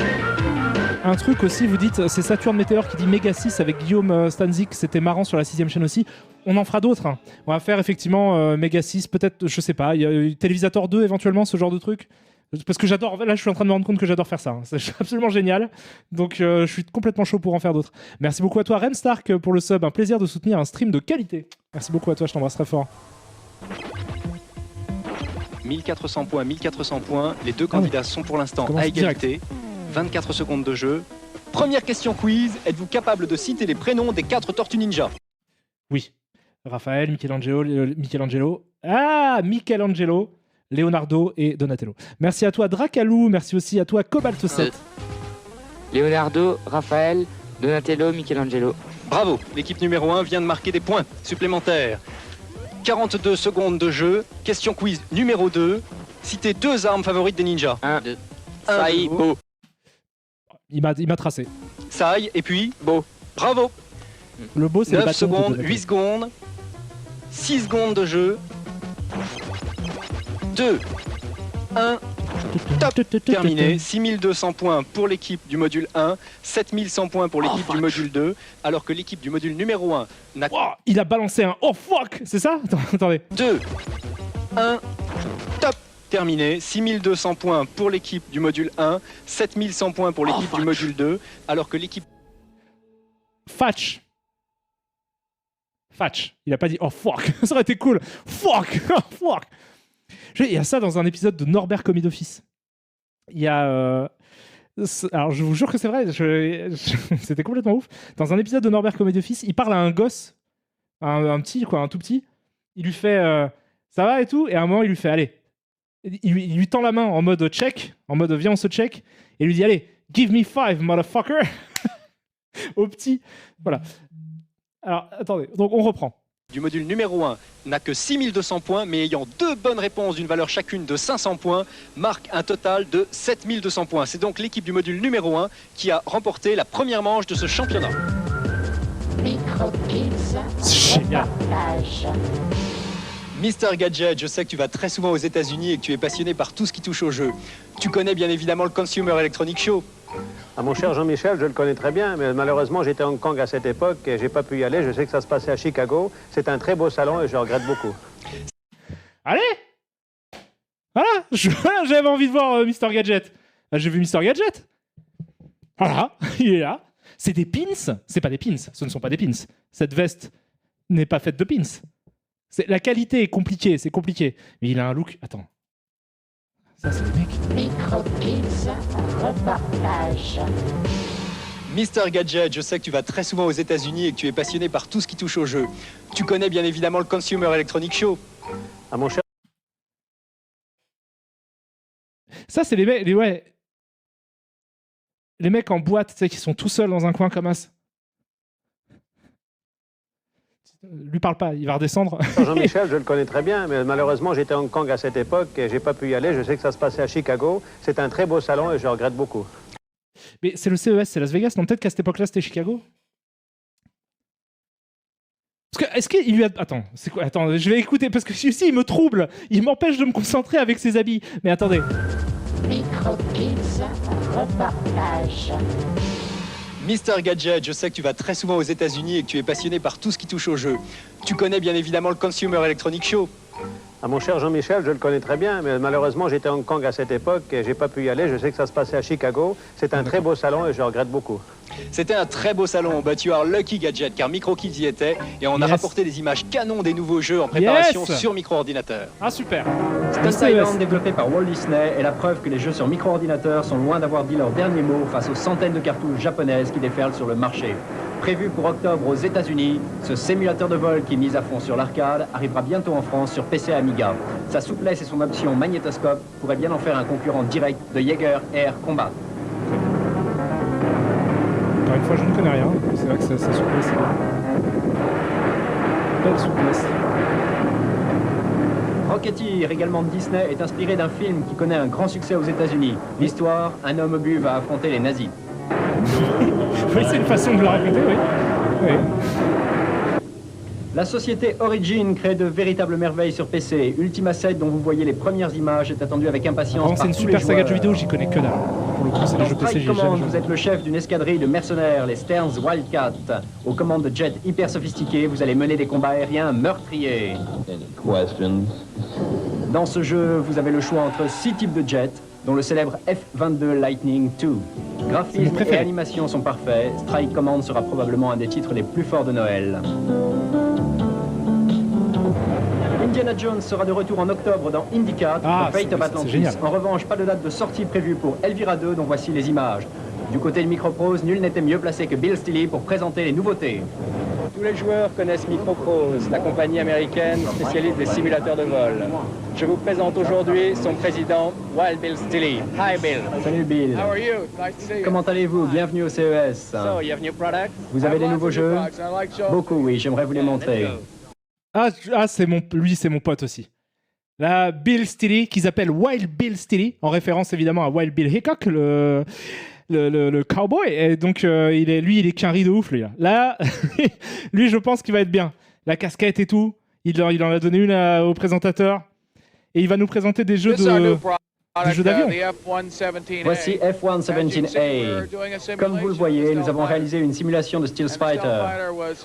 Speaker 1: un truc aussi, vous dites, c'est Saturne Meteor qui dit Mega 6 avec Guillaume Stanzik, c'était marrant sur la 6ème chaîne aussi. On en fera d'autres. Hein. On va faire effectivement Mega 6, peut-être, je sais pas, il y a Télévisateur 2 éventuellement, ce genre de truc. Parce que j'adore, là je suis en train de me rendre compte que j'adore faire ça. Hein. C'est absolument génial. Donc je suis complètement chaud pour en faire d'autres. Merci beaucoup à toi, Rem Stark, pour le sub. Un plaisir de soutenir un stream de qualité. Merci beaucoup à toi, je t'embrasse très fort.
Speaker 6: 1400 points. Les deux candidats sont pour l'instant à égalité. 24 secondes de jeu. Première question quiz. Êtes-vous capable de citer les prénoms des 4 Tortues Ninja?
Speaker 1: Oui. Raphaël, Michelangelo. Ah, Michelangelo, Leonardo et Donatello. Merci à toi, Dracalou. Merci aussi à toi, Cobalt7.
Speaker 10: Leonardo, Raphaël, Donatello, Michelangelo.
Speaker 6: Bravo. L'équipe numéro 1 vient de marquer des points supplémentaires. 42 secondes de jeu. Question quiz numéro 2. Citez 2 armes favorites des ninjas.
Speaker 10: 1, 2. Sai, Bo.
Speaker 1: Il m'a tracé.
Speaker 6: Sai et puis Bo. Bravo.
Speaker 1: Le Bo, c'est le
Speaker 6: 9
Speaker 1: bâton
Speaker 6: secondes,
Speaker 1: de
Speaker 6: 8 secondes. 6 secondes de jeu. 2, 1, top, terminé. 6200 points pour l'équipe du module 1, 7100 points pour l'équipe du module 2, alors que l'équipe du module numéro 1 n'a...
Speaker 1: Oh, il a balancé un oh fuck, c'est ça? Attendez.
Speaker 6: 2, 1, top, terminé. 6200 points pour l'équipe du module 1, 7100 points pour l'équipe du module 2, alors que l'équipe...
Speaker 1: Fatch. Il a pas dit oh fuck, ça aurait été cool. Fuck, oh fuck. Il y a ça dans un épisode de Norbert Comedy Office. Il y a... alors, je vous jure que c'est vrai, c'était complètement ouf. Dans un épisode de Norbert Comedy Office, il parle à un gosse, un petit, quoi, un tout petit. Il lui fait ça va et tout, et à un moment, il lui fait allez. Il lui tend la main en mode check, en mode viens, on se check, et il lui dit allez, give me 5, motherfucker. Au petit. Voilà. Alors, attendez, donc on reprend.
Speaker 6: Du module numéro 1 n'a que 6200 points, mais ayant 2 bonnes réponses d'une valeur chacune de 500 points, marque un total de 7200 points. C'est donc l'équipe du module numéro 1 qui a remporté la première manche de ce championnat.
Speaker 1: C'est génial.
Speaker 6: Mister Gadget, je sais que tu vas très souvent aux États-Unis et que tu es passionné par tout ce qui touche au jeu. Tu connais bien évidemment le Consumer Electronics Show.
Speaker 11: Ah, mon cher Jean-Michel, je le connais très bien, mais malheureusement j'étais à Hong Kong à cette époque et j'ai pas pu y aller. Je sais que ça se passait à Chicago. C'est un très beau salon et je regrette beaucoup.
Speaker 1: Allez, voilà, j'avais envie de voir Mister Gadget. J'ai vu Mister Gadget. Voilà, il est là. C'est des pins. C'est pas des pins. Ce ne sont pas des pins. Cette veste n'est pas faite de pins. La qualité est compliquée, c'est compliqué. Mais il a un look... Attends. Ça, c'est le mec.
Speaker 5: MicroKids reportage.
Speaker 6: Mister Gadget, je sais que tu vas très souvent aux États-Unis et que tu es passionné par tout ce qui touche au jeu. Tu connais bien évidemment le Consumer Electronics Show.
Speaker 11: Ah, mon cher...
Speaker 1: Ça, c'est les mecs... Ouais. Les mecs en boîte, tu sais, qui sont tout seuls dans un coin comme ça. Lui parle pas, il va redescendre.
Speaker 11: Jean-Michel, je le connais très bien, mais malheureusement j'étais à Hong Kong à cette époque et j'ai pas pu y aller. Je sais que ça se passait à Chicago. C'est un très beau salon et je regrette beaucoup.
Speaker 1: Mais c'est le CES, c'est Las Vegas, non? Peut-être qu'à cette époque-là c'était Chicago. Parce que, est-ce qu'il lui a... Attends, c'est quoi? Attends, je vais écouter, parce que celui-ci il me trouble. Il m'empêche de me concentrer avec ses habits. Mais attendez.
Speaker 5: MicroKids reportage.
Speaker 6: Mister Gadget, je sais que tu vas très souvent aux États-Unis et que tu es passionné par tout ce qui touche au jeu. Tu connais bien évidemment le Consumer Electronics Show.
Speaker 11: Ah, mon cher Jean-Michel, je le connais très bien, mais malheureusement j'étais à Hong Kong à cette époque et j'ai pas pu y aller. Je sais que ça se passait à Chicago. C'est un très beau salon et je regrette beaucoup.
Speaker 6: C'était un très beau salon, but you are lucky Gadget, car MicroKids y était et on a rapporté des images canons des nouveaux jeux en préparation sur micro-ordinateur.
Speaker 1: Ah super.
Speaker 8: Stunt Island, développé par Walt Disney, est la preuve que les jeux sur micro-ordinateur sont loin d'avoir dit leur dernier mot face aux centaines de cartouches japonaises qui déferlent sur le marché. Prévu pour octobre aux États-Unis, ce simulateur de vol qui mise à fond sur l'arcade arrivera bientôt en France sur PC Amiga. Sa souplesse et son option magnétoscope pourraient bien en faire un concurrent direct de Jaeger Air Combat.
Speaker 1: Encore une fois, je ne connais rien. C'est vrai que ça souplesse. Belle souplesse.
Speaker 8: Rocketeer, également de Disney, est inspiré d'un film qui connaît un grand succès aux États-Unis. L'histoire, un homme obus va affronter les nazis.
Speaker 1: Oui, c'est une façon de le raconter, oui. Oui.
Speaker 8: La société Origin crée de véritables merveilles sur PC. Ultima 7, dont vous voyez les premières images, est attendu avec impatience par
Speaker 1: c'est une
Speaker 8: tous
Speaker 1: super
Speaker 8: les
Speaker 1: saga de jeux
Speaker 8: joueurs.
Speaker 1: vidéo, j'y connais que dalle. Pour le coup, c'est les jeux PC,
Speaker 8: Strike
Speaker 1: j'ai
Speaker 8: Command,
Speaker 1: jamais
Speaker 8: vous êtes le chef d'une escadrille de mercenaires, les Stearns Wildcat. Aux commandes de jets hyper sophistiqués, vous allez mener des combats aériens meurtriers. Dans ce jeu, vous avez le choix entre 6 types de jets, dont le célèbre F-22 Lightning II. Graphisme et animation sont parfaits. Strike Command sera probablement un des titres les plus forts de Noël. Indiana Jones sera de retour en octobre dans Indica, The Fate of Atlantis. En revanche, pas de date de sortie prévue pour Elvira 2, dont voici les images. Du côté de Microprose, nul n'était mieux placé que Bill Stilley pour présenter les nouveautés.
Speaker 12: Tous les joueurs connaissent Microprose, la compagnie américaine spécialiste des simulateurs de vol. Je vous présente aujourd'hui son président, Wild Bill Stilley. Hi Bill.
Speaker 8: Salut Bill.
Speaker 12: How are you? Nice to see you.
Speaker 8: Comment allez-vous? Bienvenue au CES.
Speaker 12: So, you have new products?
Speaker 8: Vous avez
Speaker 12: I
Speaker 8: des
Speaker 12: have
Speaker 8: nouveaux
Speaker 12: lots of new
Speaker 8: jeux?
Speaker 12: products. I like showing
Speaker 8: Beaucoup, oui, j'aimerais vous les montrer.
Speaker 1: C'est lui, c'est mon pote aussi. Là, Bill Stilley, qu'ils appellent Wild Bill Stilley, en référence évidemment à Wild Bill Hickok, le cowboy. Et donc, il est qu'un riz de ouf, lui. Là, lui, je pense qu'il va être bien. La casquette et tout, il en a donné une au présentateur. Et il va nous présenter des jeux d'avion.
Speaker 8: Voici F-117A. Comme vous le voyez, nous avons réalisé une simulation de Stealth Fighter.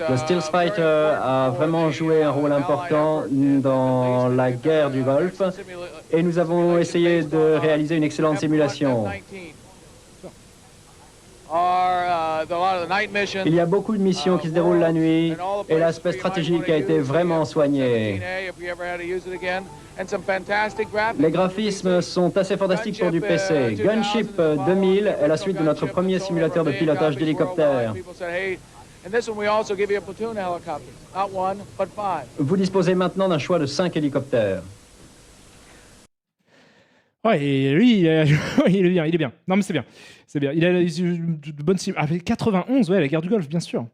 Speaker 8: Le Stealth Fighter a vraiment joué un rôle important dans la guerre du Golfe et nous avons essayé de réaliser une excellente simulation. Il y a beaucoup de missions qui se déroulent la nuit et l'aspect stratégique a été vraiment soigné. Les graphismes sont assez fantastiques pour du PC. Gunship 2000 est la suite de notre premier simulateur de pilotage d'hélicoptère. Vous disposez maintenant d'un choix de 5 hélicoptères.
Speaker 1: Ouais, et lui, il est bien. Non, mais c'est bien. C'est bien. Il a de bonnes sim. Avec 91, ouais, la guerre du Golfe, bien sûr.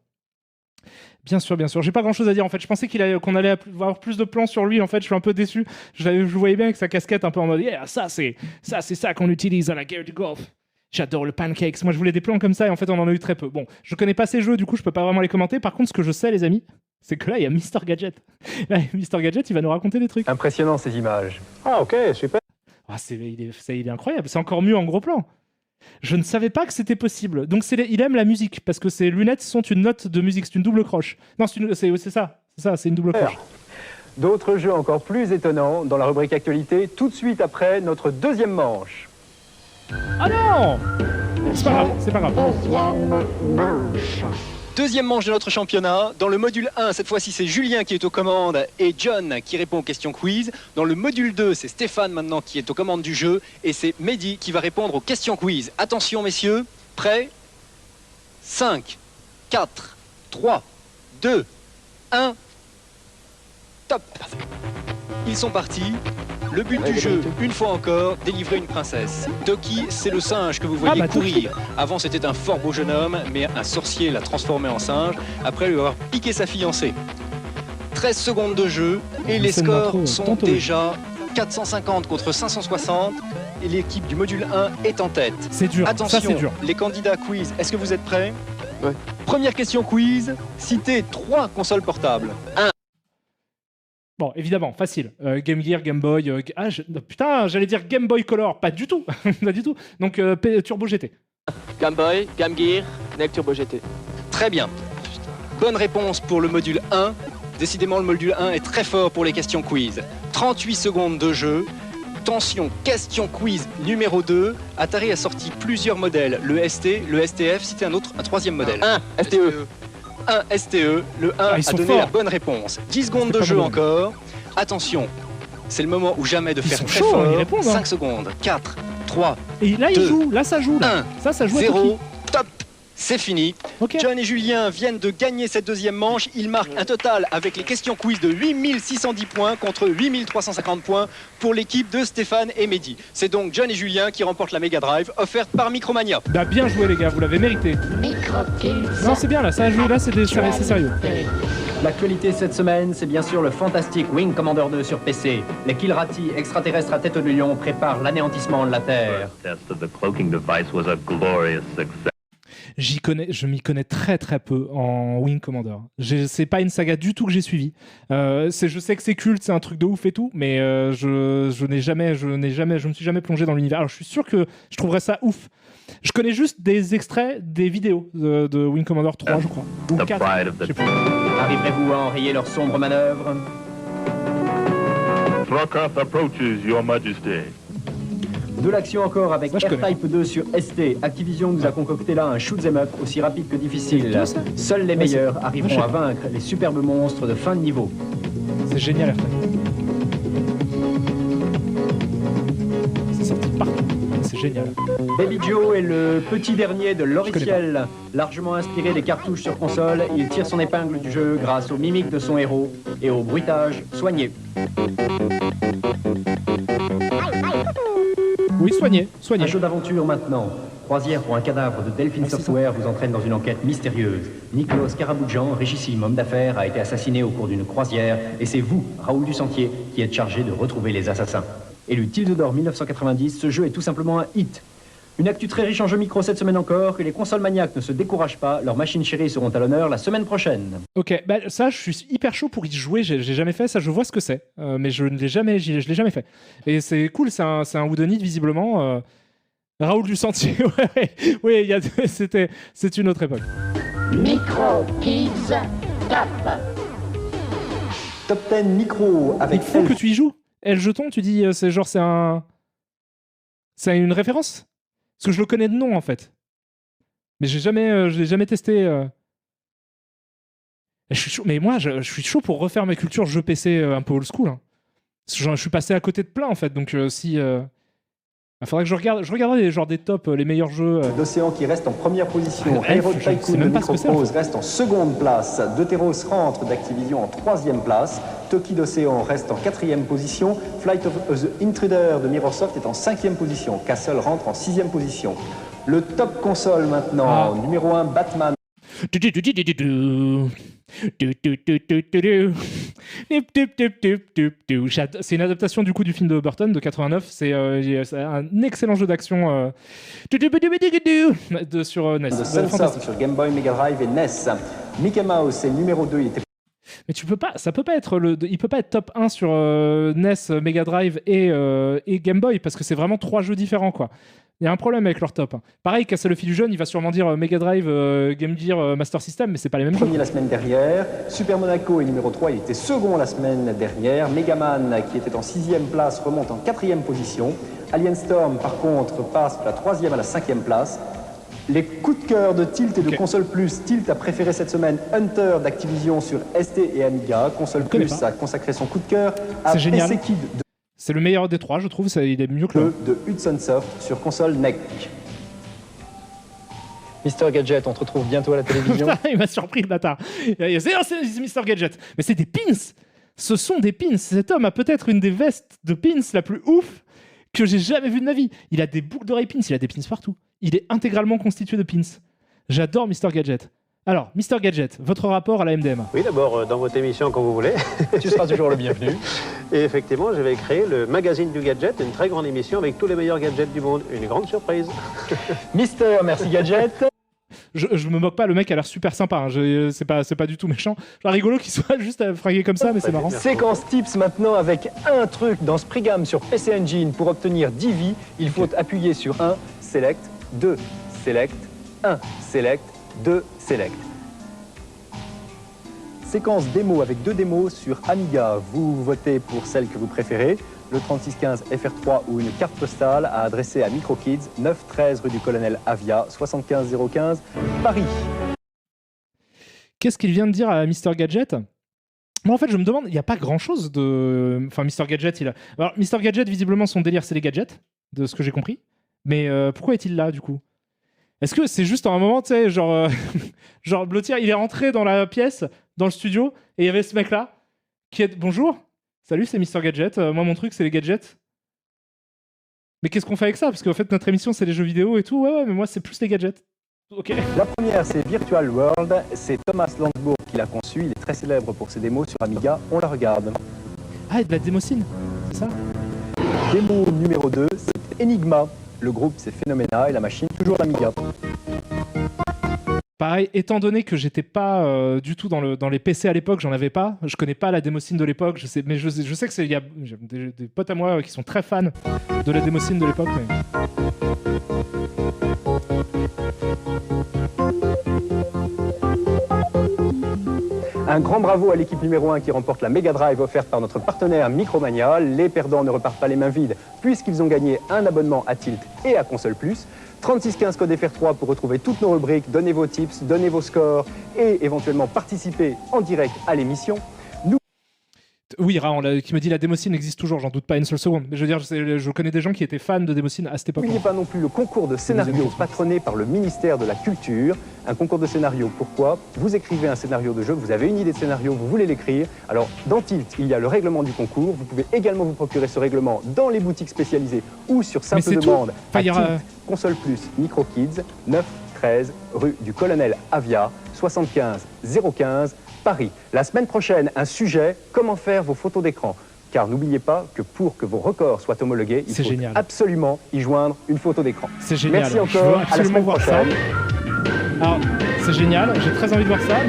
Speaker 1: Bien sûr. J'ai pas grand-chose à dire, en fait. Je pensais qu'on allait avoir plus de plans sur lui, en fait. Je suis un peu déçu. Je le voyais bien avec sa casquette un peu en mode yeah, ça, c'est ça qu'on utilise dans la guerre du Golfe. J'adore le pancakes. Moi, je voulais des plans comme ça, et en fait, on en a eu très peu. Bon, je connais pas ces jeux, du coup, je peux pas vraiment les commenter. Par contre, ce que je sais, les amis, c'est que là, il y a Mr. Gadget. Là, Mr. Gadget, il va nous raconter des trucs.
Speaker 3: Impressionnant, ces images.
Speaker 11: Ah, ok, super.
Speaker 1: Ah, il est incroyable, c'est encore mieux en gros plan. Je ne savais pas que c'était possible. Donc il aime la musique, parce que ses lunettes sont une note de musique, c'est une double croche. Non, c'est ça, c'est une double croche.
Speaker 3: D'autres jeux encore plus étonnants dans la rubrique actualité, tout de suite après notre deuxième manche.
Speaker 1: Ah non! C'est pas grave.
Speaker 6: Deuxième manche de notre championnat. Dans le module 1, cette fois-ci, c'est Julien qui est aux commandes et John qui répond aux questions quiz. Dans le module 2, c'est Stéphane maintenant qui est aux commandes du jeu et c'est Mehdi qui va répondre aux questions quiz. Attention, messieurs, prêts? 5, 4, 3, 2, 1, top! Ils sont partis. Le but du jeu, une fois encore, délivrer une princesse. Doki, c'est le singe que vous voyez courir. Avant, c'était un fort beau jeune homme, mais un sorcier l'a transformé en singe, après lui avoir piqué sa fiancée. 13 secondes de jeu, et les scores sont déjà 450 contre 560, et l'équipe du module 1 est en tête.
Speaker 1: C'est dur,
Speaker 6: attention,
Speaker 1: ça c'est dur.
Speaker 6: Les candidats quiz, est-ce que vous êtes prêts?
Speaker 7: Ouais.
Speaker 6: Première question quiz, citez 3 consoles portables. 1.
Speaker 1: Bon, évidemment, facile. Game Gear, Game Boy... putain, j'allais dire Game Boy Color. Pas du tout. Pas du tout. Donc, Turbo GT.
Speaker 10: Game Boy, Game Gear, NEC Turbo GT.
Speaker 6: Très bien. Bonne réponse pour le module 1. Décidément, le module 1 est très fort pour les questions quiz. 38 secondes de jeu. Attention, question quiz numéro 2. Atari a sorti plusieurs modèles. Le ST, le STF, c'était un troisième modèle.
Speaker 10: 1, STE.
Speaker 6: 1 STE. Le 1 a donné la bonne réponse. 10 secondes de jeu encore. Attention, c'est le moment ou jamais de faire très fort. 5 secondes. 4, 3,
Speaker 1: et là,
Speaker 6: 2,
Speaker 1: il joue. Là, ça joue. Là.
Speaker 6: 1,
Speaker 1: ça joue à
Speaker 6: 0.
Speaker 1: Toki.
Speaker 6: Top. C'est fini.
Speaker 1: Okay.
Speaker 6: John et Julien viennent de gagner cette deuxième manche. Ils marquent un total avec les questions quiz de 8610 points contre 8350 points pour l'équipe de Stéphane et Mehdi. C'est donc John et Julien qui remportent la Mega Drive offerte par Micromania.
Speaker 1: Bah, bien joué les gars, vous l'avez mérité. Non, c'est bien là, ça a joué là, c'est sérieux.
Speaker 8: L'actualité cette semaine, c'est bien sûr le fantastique Wing Commander 2 sur PC. Les Kilrati, extraterrestres à tête de lion, préparent l'anéantissement de la Terre.
Speaker 1: Je m'y connais très très peu en Wing Commander. C'est pas une saga du tout que j'ai suivie. Je sais que c'est culte, c'est un truc de ouf et tout, mais je me suis jamais plongé dans l'univers. Alors je suis sûr que je trouverais ça ouf. Je connais juste des extraits des vidéos de Wing Commander 3, je crois. Ou 4, je sais plus.
Speaker 8: Arriverez-vous à enrayer leurs sombres manœuvres?
Speaker 13: Throckoth approaches, Your Majesty.
Speaker 8: De l'action encore avec R-Type 2 sur ST. Activision nous a concocté là un shoot'em up aussi rapide que difficile. Seuls les meilleurs arriveront à vaincre les superbes monstres de fin de niveau.
Speaker 1: C'est génial R-Type. C'est sorti partout. C'est génial.
Speaker 8: Baby Joe est le petit dernier de Loriciel. Largement inspiré des cartouches sur console, il tire son épingle du jeu grâce aux mimiques de son héros et au bruitage soigné.
Speaker 1: Oui, soigné.
Speaker 8: Un jeu d'aventure maintenant. Croisière pour un cadavre de Delphine Software vous entraîne dans une enquête mystérieuse. Nicolas Caraboudjan, richissime homme d'affaires, a été assassiné au cours d'une croisière et c'est vous, Raoul Dusentier, qui êtes chargé de retrouver les assassins. Élu Tilde d'Or 1990, ce jeu est tout simplement un hit. Une actu très riche en jeux micro cette semaine encore, que les consoles maniaques ne se découragent pas, leurs machines chéries seront à l'honneur la semaine prochaine.
Speaker 1: Ok, bah ça je suis hyper chaud pour y jouer, j'ai jamais fait ça, je vois ce que c'est, mais je l'ai jamais fait. Et c'est cool, c'est un whodunit visiblement. Raoul Dusentier, ouais, c'est une autre époque.
Speaker 5: Micro Kids Top.
Speaker 3: Top 10 micro avec...
Speaker 1: Il faut que tu y joues. El Jeton, tu dis, c'est une référence? Parce que je le connais de nom, en fait. Mais je l'ai jamais testé. Je suis chaud, mais moi, je suis chaud pour refaire ma culture jeu PC un peu old school. Hein. Je suis passé à côté de plein, en fait. Donc, il faudrait que je regarderai des tops, les meilleurs jeux.
Speaker 3: D'Océan qui reste en première position. Aero Tycoon de Microprose reste en seconde place. Deuteros rentre d'Activision en troisième place. Toki d'Océan reste en quatrième position. Flight of the Intruder de Mirrorsoft est en cinquième position. Castle rentre en sixième position. Le top console maintenant. Numéro 1, Batman.
Speaker 1: C'est une adaptation du coup du film de Burton de 89. C'est un excellent jeu d'action sur NES.
Speaker 3: De Sunsoft sur Game Boy, Mega Drive et NES. Mickey Mouse est numéro 2.
Speaker 1: Mais il peut pas être top 1 sur NES, Mega Drive et Game Boy parce que c'est vraiment 3 jeux différents quoi. Il y a un problème avec leur top. Pareil, Casser le fil du jeune, il va sûrement dire Mega Drive, Game Gear, Master System, mais c'est pas les mêmes jeux.
Speaker 3: Premier la semaine dernière. Super Monaco est numéro 3, il était second la semaine dernière. Megaman, qui était en 6e place, remonte en 4e position. Alien Storm, par contre, passe de la 3e à la 5e place. Les coups de cœur de Tilt et de Console Plus. Tilt a préféré cette semaine Hunter d'Activision sur ST et Amiga. Console Plus a consacré son coup de cœur à PC Kid.
Speaker 1: C'est le meilleur des 3, je trouve, il est mieux que le
Speaker 3: de Hudson Soft sur console NEC. Mister Gadget, on te retrouve bientôt à la télévision.
Speaker 1: Il m'a surpris le bâtard. C'est Mister Gadget. Mais c'est des pins. Ce sont des pins. Cet homme a peut-être une des vestes de pins la plus ouf que j'ai jamais vue de ma vie. Il a des boucles d'oreilles pins, il a des pins partout. Il est intégralement constitué de pins. J'adore Mister Gadget. Alors, Mister Gadget, votre rapport à la MDMA?
Speaker 11: Oui, d'abord, dans votre émission, quand vous voulez.
Speaker 3: Tu seras toujours le bienvenu.
Speaker 11: Et effectivement, je vais créer le magazine du gadget, une très grande émission avec tous les meilleurs gadgets du monde. Une grande surprise.
Speaker 3: Mister, merci Gadget.
Speaker 1: Je me moque pas, le mec a l'air super sympa. Hein. C'est pas du tout méchant. Genre rigolo qu'il soit juste à fraguer comme ça, mais c'est marrant.
Speaker 3: Séquence tips maintenant avec un truc dans Sprigam sur PC Engine. Pour obtenir 10 vies, il faut appuyer sur 1, Select, 2, Select, 1, Select, 2, Select. Séquence démo avec 2 démos sur Amiga. Vous votez pour celle que vous préférez. le 3615 FR3 ou une carte postale à adresser à MicroKids, 913 rue du Colonel Avia, 75 015, Paris.
Speaker 1: Qu'est-ce qu'il vient de dire à Mr Gadget ? Moi, en fait, je me demande, il n'y a pas grand-chose de... Enfin, Mr Gadget, il a... Alors, Mr Gadget, visiblement, son délire, c'est les gadgets, de ce que j'ai compris. Mais pourquoi est-il là, du coup ? Est-ce que c'est juste à un moment, tu sais, genre... genre, Blottier, il est rentré dans la pièce, dans le studio, et il y avait ce mec-là, qui est... Bonjour, salut, c'est Mr Gadget. Moi, mon truc, c'est les gadgets. Mais qu'est-ce qu'on fait avec ça ? Parce qu'en fait, notre émission, c'est les jeux vidéo et tout. Ouais, mais moi, c'est plus les gadgets. Ok.
Speaker 3: La première, c'est Virtual World. C'est Thomas Landsbourg qui l'a conçu. Il est très célèbre pour ses démos sur Amiga. On la regarde.
Speaker 1: Ah, et de la démocine, c'est ça ?
Speaker 3: Démo numéro 2, c'est Enigma. Le groupe, c'est Phenomena et la machine, toujours l'Amiga.
Speaker 1: Pareil, étant donné que j'étais pas du tout dans les PC à l'époque, j'en avais pas. Je connais pas la démocine de l'époque, mais je sais que il y a des potes à moi qui sont très fans de la démocine de l'époque. Mais...
Speaker 3: Un grand bravo à l'équipe numéro 1 qui remporte la Mega Drive offerte par notre partenaire Micromania. Les perdants ne repartent pas les mains vides puisqu'ils ont gagné un abonnement à Tilt et à Console Plus. 3615 code FR3 pour retrouver toutes nos rubriques, donner vos tips, donner vos scores et éventuellement participer en direct à l'émission.
Speaker 1: Oui, Raon, qui me dit la démocine existe toujours, j'en doute pas une seule seconde. Mais je veux dire, je connais des gens qui étaient fans de démocine à cette époque.
Speaker 3: N'oubliez pas non plus le concours de scénario patronné par le ministère de la Culture. Un concours de scénario, pourquoi ? Vous écrivez un scénario de jeu, vous avez une idée de scénario, vous voulez l'écrire. Alors, dans Tilt, il y a le règlement du concours. Vous pouvez également vous procurer ce règlement dans les boutiques spécialisées ou sur simple demande à Tilt, Console Plus, MicroKids, 913 rue du Colonel Avia, 75 015, Paris. La semaine prochaine, un sujet, comment faire vos photos d'écran. Car n'oubliez pas que pour que vos records soient homologués, il faut absolument y joindre une photo d'écran.
Speaker 1: C'est génial.
Speaker 3: Merci encore, à la semaine prochaine.
Speaker 1: Alors, c'est génial, j'ai très envie de voir ça,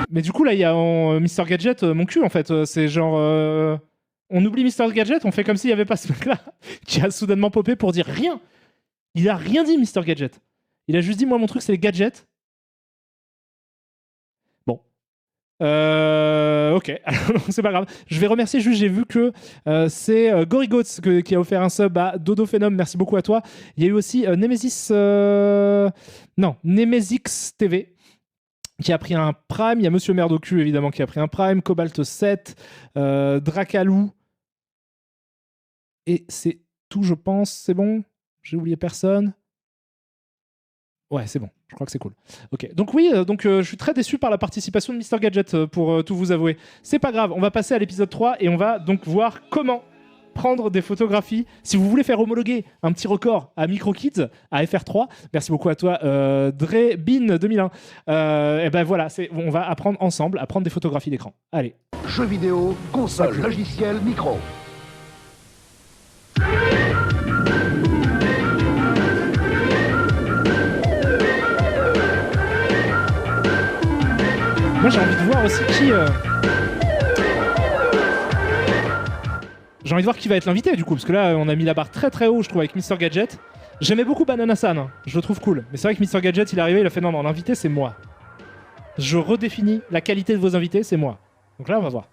Speaker 1: mais du coup, là, il y a Mr Gadget, mon cul, en fait. C'est genre... On oublie Mr Gadget, on fait comme s'il n'y avait pas ce mec-là qui a soudainement popé pour dire rien. Il a rien dit, Mr Gadget. Il a juste dit, moi, mon truc, c'est les gadgets. Bon. Ok, c'est pas grave. Je vais remercier juste, j'ai vu que c'est Gorigots qui a offert un sub à Dodo Phenom. Merci beaucoup à toi. Il y a eu aussi Nemesis... Non, Nemesis TV qui a pris un Prime. Il y a Monsieur Merdocu, évidemment, qui a pris un Prime. Cobalt 7, Dracalou. Et c'est tout, je pense. C'est bon ? J'ai oublié personne ? Ouais, c'est bon. Je crois que c'est cool. Ok. Donc oui, je suis très déçu par la participation de Mr Gadget, pour tout vous avouer. C'est pas grave. On va passer à l'épisode 3 et on va donc voir comment prendre des photographies. Si vous voulez faire homologuer un petit record à MicroKids, à FR3, merci beaucoup à toi, Drebin 2001. Et ben voilà, on va apprendre ensemble à prendre des photographies d'écran. Allez.
Speaker 9: Jeux vidéo, console, logiciel, micro.
Speaker 1: Moi, j'ai envie de voir aussi qui... J'ai envie de voir qui va être l'invité, du coup, parce que là, on a mis la barre très très haut, je trouve, avec Mr Gadget. J'aimais beaucoup Banana-san, hein. Je le trouve cool. Mais c'est vrai que Mr Gadget, il est arrivé, il a fait non, l'invité, c'est moi. Je redéfinis la qualité de vos invités, c'est moi. Donc là, on va voir.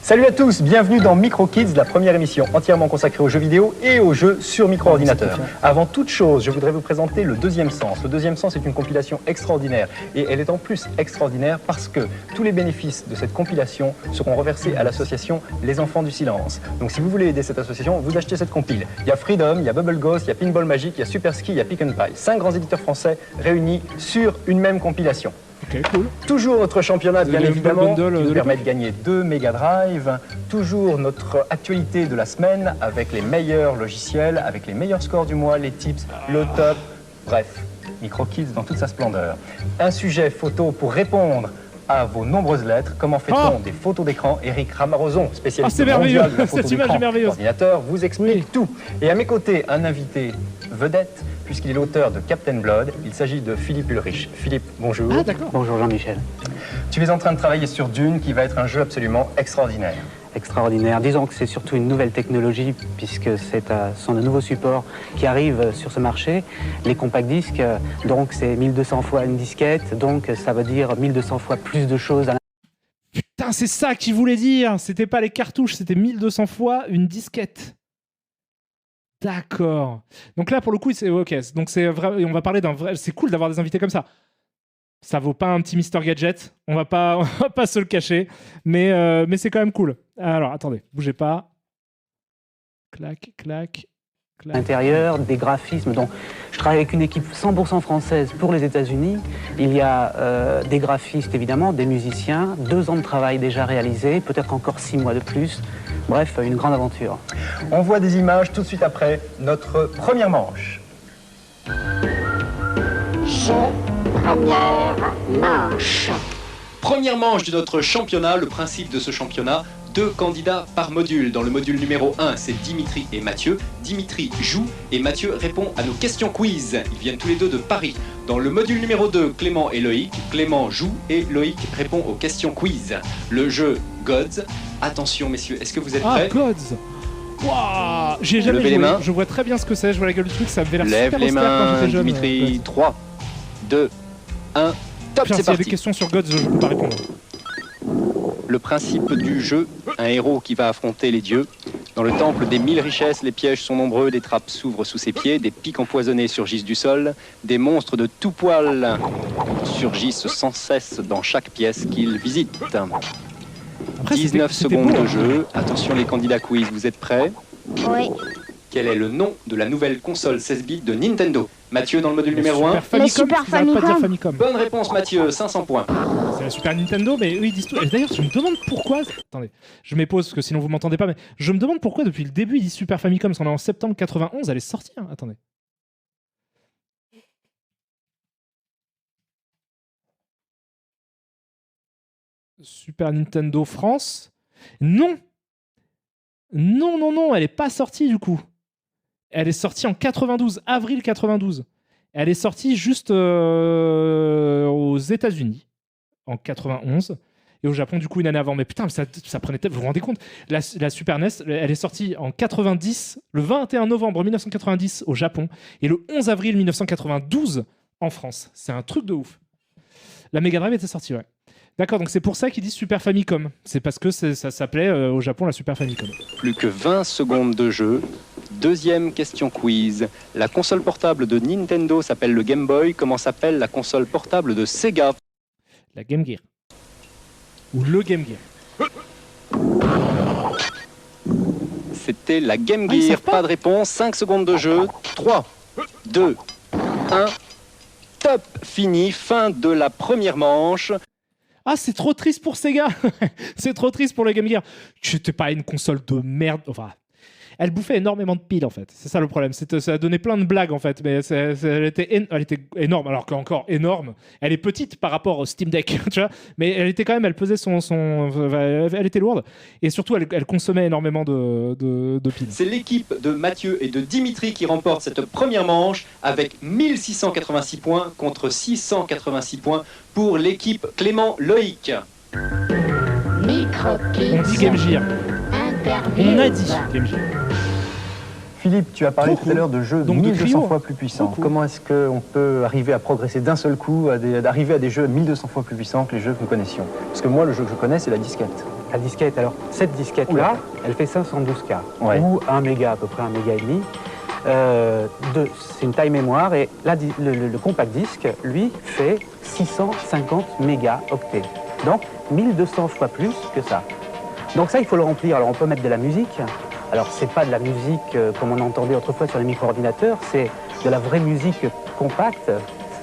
Speaker 3: Salut à tous, bienvenue dans MicroKids, la première émission entièrement consacrée aux jeux vidéo et aux jeux sur micro-ordinateur. Avant toute chose, je voudrais vous présenter Le Deuxième Sens. Le Deuxième Sens est une compilation extraordinaire et elle est en plus extraordinaire parce que tous les bénéfices de cette compilation seront reversés à l'association Les Enfants du Silence. Donc si vous voulez aider cette association, vous achetez cette compile. Il y a Freedom, il y a Bubble Ghost, il y a Pinball Magic, il y a Super Ski, il y a Pick and Pie. 5 grands éditeurs français réunis sur une même compilation.
Speaker 1: Ok, cool.
Speaker 3: Toujours notre championnat, bien évidemment, qui nous permet de gagner 2 Mega Drive. Toujours notre actualité de la semaine avec les meilleurs logiciels, avec les meilleurs scores du mois, les tips, le top. Bref, MicroKids dans toute sa splendeur. Un sujet photo pour répondre à vos nombreuses lettres. Comment fait-on des photos d'écran? Eric Ramarozon, spécialiste mondial de la photo d'écran, ordinateur, vous explique tout. Et à mes côtés, un invité vedette, puisqu'il est l'auteur de Captain Blood. Il s'agit de Philippe Ulrich. Philippe, bonjour.
Speaker 14: Ah d'accord. Bonjour Jean-Michel.
Speaker 3: Tu es en train de travailler sur Dune, qui va être un jeu absolument extraordinaire.
Speaker 14: extraordinaire. Disons que c'est surtout une nouvelle technologie puisque ce sont de nouveaux supports qui arrivent sur ce marché. Les compact disques, donc c'est 1200 fois une disquette, donc ça veut dire 1200 fois plus de choses.
Speaker 1: Putain, c'est ça qu'il voulait dire. C'était pas les cartouches, c'était 1200 fois une disquette. D'accord. Donc là, pour le coup, c'est ok. Donc c'est vrai. On va parler d'un vrai. C'est cool d'avoir des invités comme ça. Ça vaut pas un petit Mister Gadget. On va pas se le cacher. Mais c'est quand même cool. Alors, attendez, bougez pas. Clac, clac.
Speaker 14: Intérieur, des graphismes. Donc, je travaille avec une équipe 100% française pour les États-Unis. Il y a des graphistes, évidemment, des musiciens, 2 ans de travail déjà réalisés, peut-être encore 6 mois de plus. Bref, une grande aventure.
Speaker 3: On voit des images tout de suite après notre première manche.
Speaker 5: Première manche.
Speaker 6: Première manche de notre championnat. Le principe de ce championnat, 2 candidats par module. Dans le module numéro 1, c'est Dimitri et Mathieu. Dimitri joue et Mathieu répond à nos questions quiz. Ils viennent tous les deux de Paris. Dans le module numéro 2, Clément et Loïc. Clément joue et Loïc répond aux questions quiz. Le jeu Gods. Attention messieurs, est-ce que vous êtes prêts?
Speaker 1: Ah, Gods. Waouh, j'ai jamais joué.
Speaker 6: Les mains.
Speaker 1: Je vois très bien ce que c'est. Je vois la gueule du truc. Ça avait l'air
Speaker 6: Lève
Speaker 1: super
Speaker 6: les
Speaker 1: austère quand
Speaker 6: mains,
Speaker 1: j'étais jeune.
Speaker 6: Dimitri. 3, 2, 1, top,
Speaker 1: Putain,
Speaker 6: c'est
Speaker 1: s'il y a
Speaker 6: parti.
Speaker 1: des questions sur Gods, je peux pas répondre.
Speaker 6: Le principe du jeu, un héros qui va affronter les dieux. Dans le temple des 1000 richesses, les pièges sont nombreux, des trappes s'ouvrent sous ses pieds, des pics empoisonnés surgissent du sol, des monstres de tout poil surgissent sans cesse dans chaque pièce qu'il visite.
Speaker 1: Après,
Speaker 6: 19
Speaker 1: c'était
Speaker 6: secondes
Speaker 1: beau,
Speaker 6: de
Speaker 1: hein.
Speaker 6: jeu. Attention les candidats quiz, vous êtes prêts?
Speaker 5: Oui.
Speaker 6: Quel est le nom de la nouvelle console 16 bits de Nintendo? Mathieu dans le module numéro 1.
Speaker 1: Super Famicom.
Speaker 6: Bonne réponse Mathieu, 500 points.
Speaker 1: C'est la Super Nintendo, mais eux ils disent tout. Et d'ailleurs, je me demande pourquoi. Attendez, je m'épose parce que sinon vous m'entendez pas, mais je me demande pourquoi depuis le début ils disent Super Famicom, parce qu'on est en septembre 91, elle est sortie. Hein. Attendez. Super Nintendo France. Non, elle est pas sortie du coup. Elle est sortie en 92, avril 92. Elle est sortie juste aux États-Unis en 91 et au Japon du coup une année avant. Mais putain, ça prenait tête. Vous vous rendez compte, la Super NES, elle est sortie en 90, le 21 novembre 1990 au Japon et le 11 avril 1992 en France. C'est un truc de ouf. La Mega Drive était sortie, ouais. D'accord, donc c'est pour ça qu'ils disent Super Famicom. C'est parce que ça s'appelait au Japon la Super Famicom.
Speaker 6: Plus que 20 secondes de jeu. Deuxième question quiz. La console portable de Nintendo s'appelle le Game Boy. Comment s'appelle la console portable de Sega?
Speaker 1: La Game Gear. Ou le Game Gear.
Speaker 6: C'était la Game Gear. Pas de réponse. 5 secondes de jeu. 3, 2, 1. Top, fini. Fin de la première manche.
Speaker 1: Ah, c'est trop triste pour Sega. C'est trop triste pour le Game Gear. C'était pas une console de merde. Enfin, elle bouffait énormément de piles en fait. C'est ça le problème. Ça a donné plein de blagues en fait, mais elle était énorme. Alors qu'encore énorme, elle est petite par rapport au Steam Deck, tu vois. Mais elle était quand même, elle pesait elle était lourde et surtout elle consommait énormément de piles.
Speaker 6: C'est l'équipe de Mathieu et de Dimitri qui remporte cette première manche avec 1686 points contre 686 points pour l'équipe Clément Loïc.
Speaker 1: On dit Game Gear. On a dit Game Gear.
Speaker 3: Philippe, tu as parlé tout à l'heure de jeux 1200 fois plus puissants.
Speaker 11: Beaucoup. Comment est-ce qu'on peut arriver à progresser d'un seul coup, d'arriver à des jeux 1200 fois plus puissants que les jeux que nous connaissions? Parce que moi, le jeu que je connais, c'est la disquette.
Speaker 14: La disquette, alors, cette disquette-là, elle fait 512K,
Speaker 11: Ouais.
Speaker 14: ou 1 méga, à peu près 1 méga et demi. C'est une taille mémoire, et là, le compact disque, lui, fait 650 mégaoctets. Donc, 1200 fois plus que ça. Donc ça, il faut le remplir. Alors, on peut mettre de la musique. Alors, c'est pas de la musique comme on entendait autrefois sur les micro-ordinateurs, c'est de la vraie musique compacte,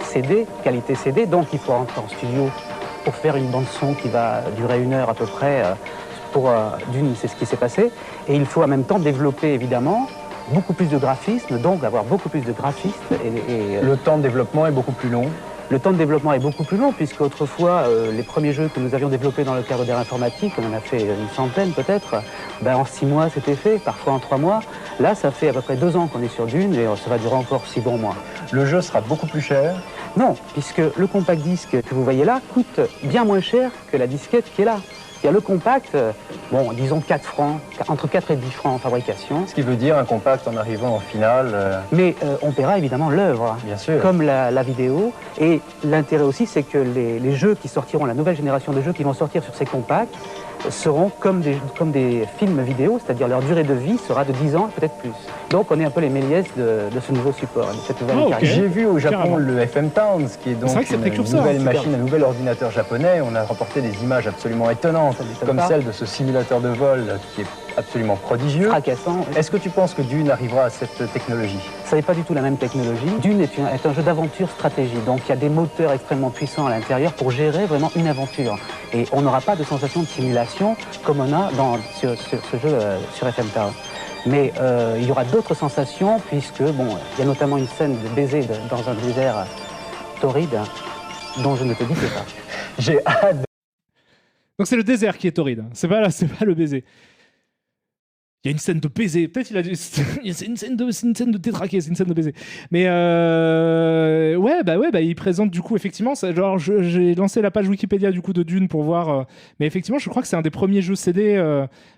Speaker 14: CD, qualité CD. Donc, il faut rentrer en studio pour faire une bande-son qui va durer 1 heure à peu près. C'est ce qui s'est passé. Et il faut en même temps développer, évidemment, beaucoup plus de graphismes, donc avoir beaucoup plus de graphistes.
Speaker 3: Le temps de développement est beaucoup plus long.
Speaker 14: Le temps de développement est beaucoup plus long, puisque autrefois, les premiers jeux que nous avions développés dans le cadre d'Air Informatique, on en a fait une centaine peut-être, en 6 mois c'était fait, parfois en 3 mois. Là, ça fait à peu près 2 ans qu'on est sur Dune, et ça va durer encore 6 bons mois.
Speaker 3: Le jeu sera beaucoup plus cher?
Speaker 14: Non, puisque le compact disque que vous voyez là coûte bien moins cher que la disquette qui est là. Il y a le compact, bon, disons 4 francs, entre 4 et 10 francs en fabrication.
Speaker 12: Ce qui veut dire un compact en arrivant en finale.
Speaker 14: Mais on paiera évidemment l'œuvre,
Speaker 12: bien sûr,
Speaker 14: comme la vidéo. Et l'intérêt aussi, c'est que les jeux qui sortiront, la nouvelle génération de jeux qui vont sortir sur ces compacts, seront comme des films vidéo, c'est-à-dire leur durée de vie sera de 10 ans, peut-être plus. Donc on est un peu les Méliès de ce nouveau support, de cette nouvelle carrière.
Speaker 12: J'ai vu au Japon le FM Towns, qui est donc une nouvelle machine, un nouvel ordinateur japonais. On a rapporté des images absolument étonnantes, comme celle de ce simulateur de vol qui est absolument prodigieux.
Speaker 14: Fracassant.
Speaker 12: Est-ce que tu penses que Dune arrivera à cette technologie?
Speaker 14: Ça n'est pas du tout la même technologie. Dune est un jeu d'aventure stratégie, donc il y a des moteurs extrêmement puissants à l'intérieur pour gérer vraiment une aventure. Et on n'aura pas de sensation de simulation comme on a sur ce jeu sur FM Town. Mais il y aura d'autres sensations puisque, bon, il y a notamment une scène de baiser dans un désert torride dont je ne te dis que pas.
Speaker 12: J'ai hâte.
Speaker 1: Donc c'est le désert qui est torride, c'est pas le baiser. Il y a une scène de baiser. Peut-être il a dit. C'est une scène de détraquer, c'est une scène de baiser. Mais il présente du coup, effectivement. Genre, j'ai lancé la page Wikipédia du coup de Dune pour voir. Mais effectivement, je crois que c'est un des premiers jeux CD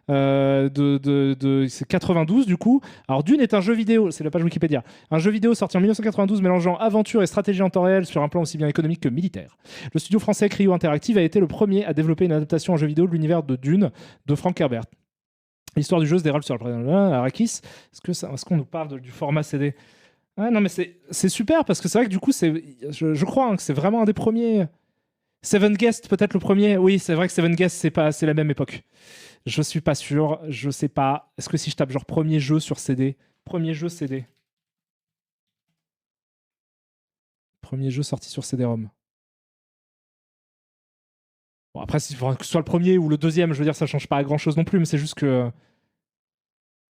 Speaker 1: c'est 92 du coup. Alors, Dune est un jeu vidéo, c'est la page Wikipédia. Un jeu vidéo sorti en 1992 mélangeant aventure et stratégie en temps réel sur un plan aussi bien économique que militaire. Le studio français Cryo Interactive a été le premier à développer une adaptation en jeu vidéo de l'univers de Dune de Frank Herbert. L'histoire du jeu se déroule sur le planète Arrakis. Est-ce qu'on nous parle du format CD? Ah, non, mais c'est super parce que c'est vrai que du coup, je crois que c'est vraiment un des premiers. Seven Guest, peut-être le premier. Oui, c'est vrai que Seven Guest, c'est la même époque. Je suis pas sûr. Je sais pas. Est-ce que si je tape genre premier jeu sur CD, premier jeu CD, premier jeu sorti sur CD-ROM. Bon, après, il faudra que ce soit le premier ou le deuxième, je veux dire, ça change pas grand chose non plus, mais c'est juste que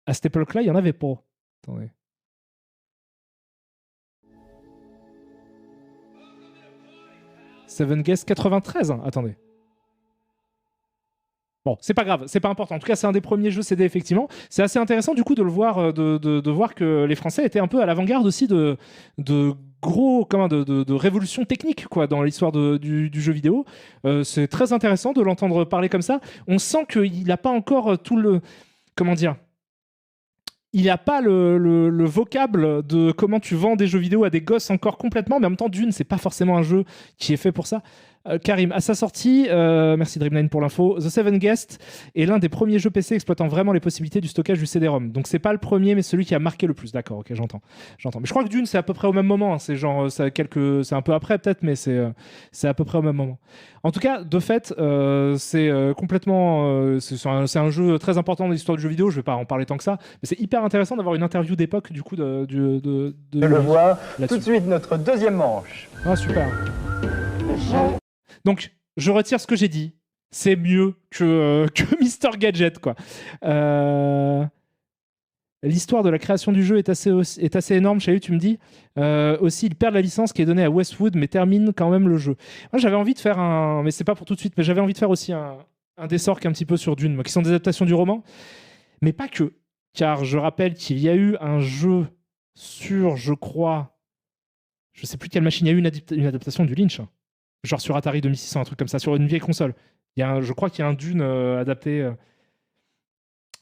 Speaker 1: à cette époque-là, il n'y en avait pas. Attendez. Seven Guest 93, hein. Attendez. Bon, c'est pas grave, c'est pas important. En tout cas, c'est un des premiers jeux CD, effectivement. C'est assez intéressant, du coup, de le voir, de voir que les Français étaient un peu à l'avant-garde aussi de révolution technique, quoi, dans l'histoire du jeu vidéo. C'est très intéressant de l'entendre parler comme ça. On sent qu'il n'a pas encore tout le... Comment dire ? Il n'a pas le vocable de comment tu vends des jeux vidéo à des gosses encore complètement, mais en même temps, Dune, c'est pas forcément un jeu qui est fait pour ça. Karim, à sa sortie, merci Dreamline pour l'info, The Seven Guest est l'un des premiers jeux PC exploitant vraiment les possibilités du stockage du CD-ROM. Donc c'est pas le premier, mais celui qui a marqué le plus. D'accord, ok, j'entends. Mais je crois que Dune, c'est à peu près au même moment. Hein. C'est genre, c'est un peu après peut-être, mais c'est à peu près au même moment. En tout cas, de fait, c'est complètement, c'est un jeu très important dans l'histoire du jeu vidéo. Je vais pas en parler tant que ça, mais c'est hyper intéressant d'avoir une interview d'époque du coup de
Speaker 12: le voir tout de suite notre deuxième manche.
Speaker 1: Ah super. Donc, je retire ce que j'ai dit. C'est mieux que Mr. Gadget, quoi. L'histoire de la création du jeu est assez énorme. Chahu, tu me dis. Aussi, ils perdent la licence qui est donnée à Westwood, mais terminent quand même le jeu. Moi, j'avais envie de faire mais c'est pas pour tout de suite, mais j'avais envie de faire aussi un dessorque un petit peu sur Dune, qui sont des adaptations du roman. Mais pas que. Car je rappelle qu'il y a eu un jeu sur, je crois... Je sais plus quelle machine. Il y a eu une adaptation du Lynch. Genre sur Atari 2600, un truc comme ça, sur une vieille console. Je crois qu'il y a un Dune adapté.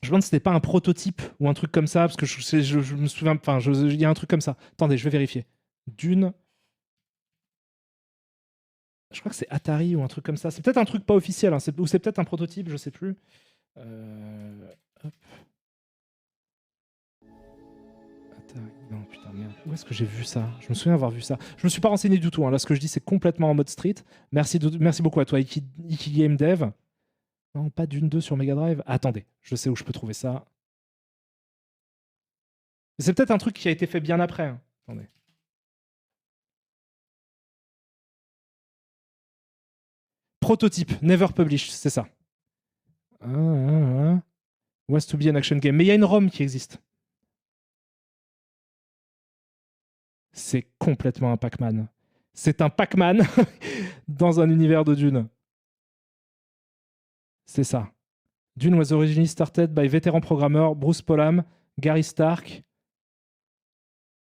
Speaker 1: Je me demande si c'était pas un prototype ou un truc comme ça, parce que je me souviens. Enfin, il y a un truc comme ça. Attendez, je vais vérifier. Dune. Je crois que c'est Atari ou un truc comme ça. C'est peut-être un truc pas officiel, hein, ou c'est peut-être un prototype, je sais plus. Hop. Non, putain, merde. Où est-ce que j'ai vu ça? Je me souviens avoir vu ça. Je me suis pas renseigné du tout. Hein. Là, ce que je dis, c'est complètement en mode street. Merci beaucoup à toi, Iki Game Dev. Non, pas Dune 2 sur Mega Drive. Attendez, je sais où je peux trouver ça. C'est peut-être un truc qui a été fait bien après. Hein. Attendez. Prototype, never published, c'est ça. Was to be an action game. Mais il y a une ROM qui existe. C'est complètement un Pac-Man. C'est un Pac-Man dans un univers de Dune. C'est ça. Dune was originally started by veteran programmeur Bruce Polam, Gary Stark.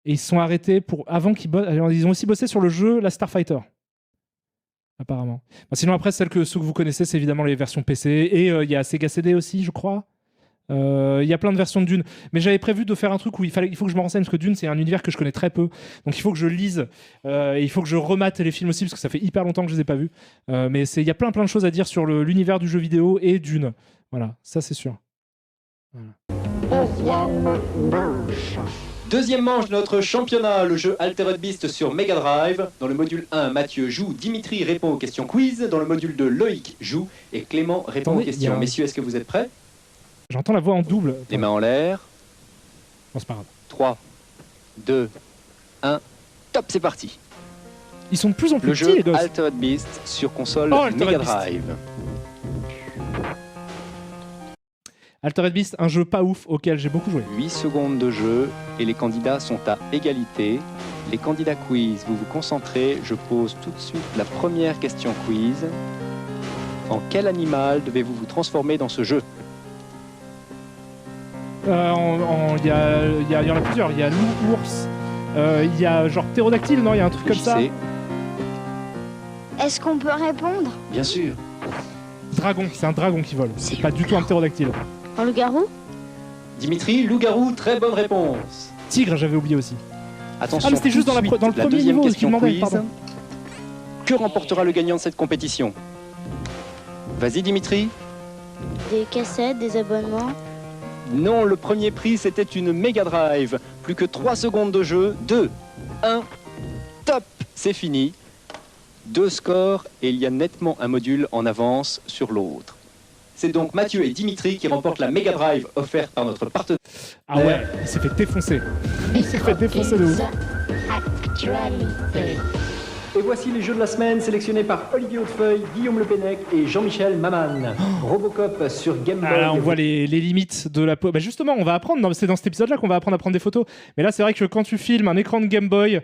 Speaker 1: Et ils se sont arrêtés avant qu'ils bossent. Ils ont aussi bossé sur le jeu La Starfighter. apparemment. Sinon, après, ceux que vous connaissez, c'est évidemment les versions PC. Et il y a Sega CD aussi, je crois. Il y a plein de versions de Dune. Mais j'avais prévu de faire un truc où il faut que je me renseigne, parce que Dune, c'est un univers que je connais très peu. Donc il faut que je lise. Et il faut que je remate les films aussi, parce que ça fait hyper longtemps que je les ai pas vus. Mais il y a plein de choses à dire sur l'univers du jeu vidéo et Dune. Voilà, ça c'est sûr. Voilà.
Speaker 6: Deuxième manche de notre championnat, le jeu Altered Beast sur Mega Drive. Dans le module 1, Mathieu joue, Dimitri répond aux questions quiz. Dans le module 2, Loïc joue et Clément répond aux questions. Messieurs, est-ce que vous êtes prêts?
Speaker 1: J'entends la voix en double.
Speaker 6: Les mains en l'air.
Speaker 1: Bon, c'est pas grave.
Speaker 6: 3, 2, 1, top, c'est parti.
Speaker 1: Ils sont de plus en plus
Speaker 6: le
Speaker 1: petits,
Speaker 6: jeu
Speaker 1: les gosses.
Speaker 6: Altered Beast sur console Mega Drive.
Speaker 1: Altered Beast, un jeu pas ouf auquel j'ai beaucoup joué.
Speaker 6: 8 secondes de jeu et les candidats sont à égalité. Les candidats quiz, vous vous concentrez. Je pose tout de suite la première question quiz. En quel animal devez-vous vous transformer dans ce jeu?
Speaker 1: Il y en a plusieurs. Il y a loup, ours, il y a genre ptérodactyle, non? Il y a un truc comme ça.
Speaker 5: Est-ce qu'on peut répondre?
Speaker 6: Bien sûr.
Speaker 1: Dragon, c'est un dragon qui vole. C'est pas du tout un ptérodactyle.
Speaker 5: Un loup-garou?
Speaker 6: Dimitri, loup-garou, très bonne réponse.
Speaker 1: Tigre, j'avais oublié aussi.
Speaker 6: Attention,
Speaker 1: ah, mais c'était juste dans le premier
Speaker 6: deuxième
Speaker 1: niveau
Speaker 6: question
Speaker 1: demandait,
Speaker 6: quiz.
Speaker 1: pardon.
Speaker 6: Que remportera le gagnant de cette compétition? Vas-y Dimitri.
Speaker 5: Des cassettes, des abonnements?
Speaker 6: Non, le premier prix c'était une Mega Drive. Plus que 3 secondes de jeu. 2, 1, top, c'est fini. 2 scores et il y a nettement un module en avance sur l'autre. C'est donc Mathieu et Dimitri qui remportent la Mega Drive offerte par notre partenaire.
Speaker 1: Ah ouais, il s'est fait défoncer. Il s'est fait défoncer de ouf.
Speaker 8: Et voici les jeux de la semaine sélectionnés par Olivier Hautefeuille, Guillaume Le Pennec et Jean-Michel Maman. Robocop sur Game Boy.
Speaker 1: Alors on voit les limites de la... Bah justement, on va apprendre, c'est dans cet épisode-là qu'on va apprendre à prendre des photos. Mais là, c'est vrai que quand tu filmes un écran de Game Boy...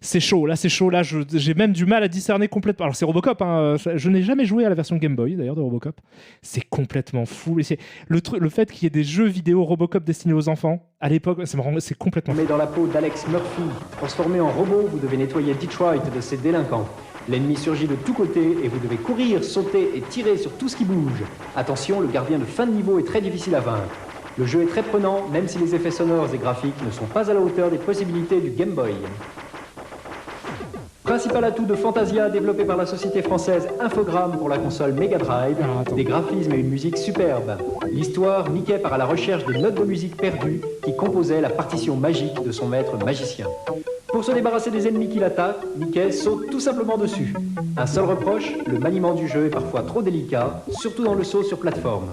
Speaker 1: C'est chaud, là j'ai même du mal à discerner complètement. Alors c'est Robocop, hein. Je n'ai jamais joué à la version Game Boy d'ailleurs de Robocop. C'est complètement fou. Et le fait qu'il y ait des jeux vidéo Robocop destinés aux enfants, à l'époque, c'est complètement fou.
Speaker 8: Mais dans la peau d'Alex Murphy, transformé en robot, vous devez nettoyer Detroit de ses délinquants. L'ennemi surgit de tous côtés et vous devez courir, sauter et tirer sur tout ce qui bouge. Attention, le gardien de fin de niveau est très difficile à vaincre. Le jeu est très prenant, même si les effets sonores et graphiques ne sont pas à la hauteur des possibilités du Game Boy. Principal atout de Fantasia, développé par la société française Infogrames pour la console Mega Drive, des graphismes et une musique superbe. L'histoire, Mickey part à la recherche des notes de musique perdues qui composaient la partition magique de son maître magicien. Pour se débarrasser des ennemis qui l'attaquent, Mickey saute tout simplement dessus. Un seul reproche, le maniement du jeu est parfois trop délicat, surtout dans le saut sur plateforme.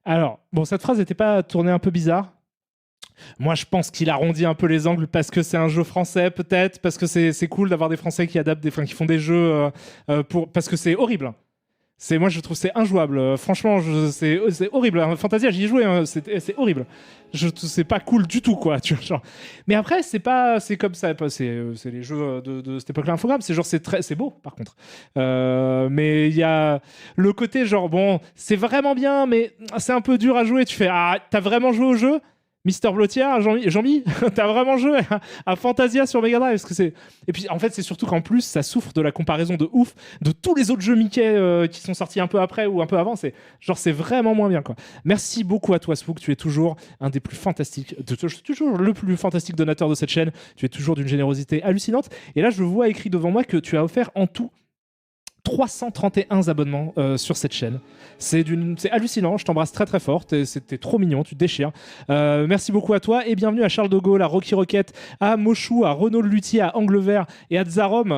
Speaker 1: Alors, bon, cette phrase n'était pas tournée un peu bizarre? Moi, je pense qu'il arrondit un peu les angles parce que c'est un jeu français, peut-être, parce que c'est cool d'avoir des Français qui adaptent, qui font des jeux parce que c'est horrible. Moi, je trouve c'est injouable. Franchement, c'est horrible. Fantasia, j'y ai joué, hein, c'est horrible. C'est pas cool du tout, quoi. Tu vois, genre. Mais après, c'est comme ça. C'est les jeux de cette époque-là, Infogrames. C'est beau, par contre. Mais il y a le côté genre bon, c'est vraiment bien, mais c'est un peu dur à jouer. Tu fais t'as vraiment joué au jeu? Mister Blottière, Jean-Mi, t'as vraiment joué à Fantasia sur Mega Drive, parce que c'est... Et puis en fait c'est surtout qu'en plus ça souffre de la comparaison de ouf de tous les autres jeux Mickey qui sont sortis un peu après ou un peu avant. C'est vraiment moins bien, quoi. Merci beaucoup à toi Spook, tu es toujours un des plus fantastiques, toujours le plus fantastique donateur de cette chaîne. Tu es toujours d'une générosité hallucinante. Et là je vois écrit devant moi que tu as offert en tout 331 abonnements sur cette chaîne. C'est hallucinant, je t'embrasse très très fort, c'était trop mignon, tu te déchires. Merci beaucoup à toi et bienvenue à Charles de Gaulle, à Rocky Rocket, à Mochou, à Renaud Luthier, à Angle Vert et à Tzarom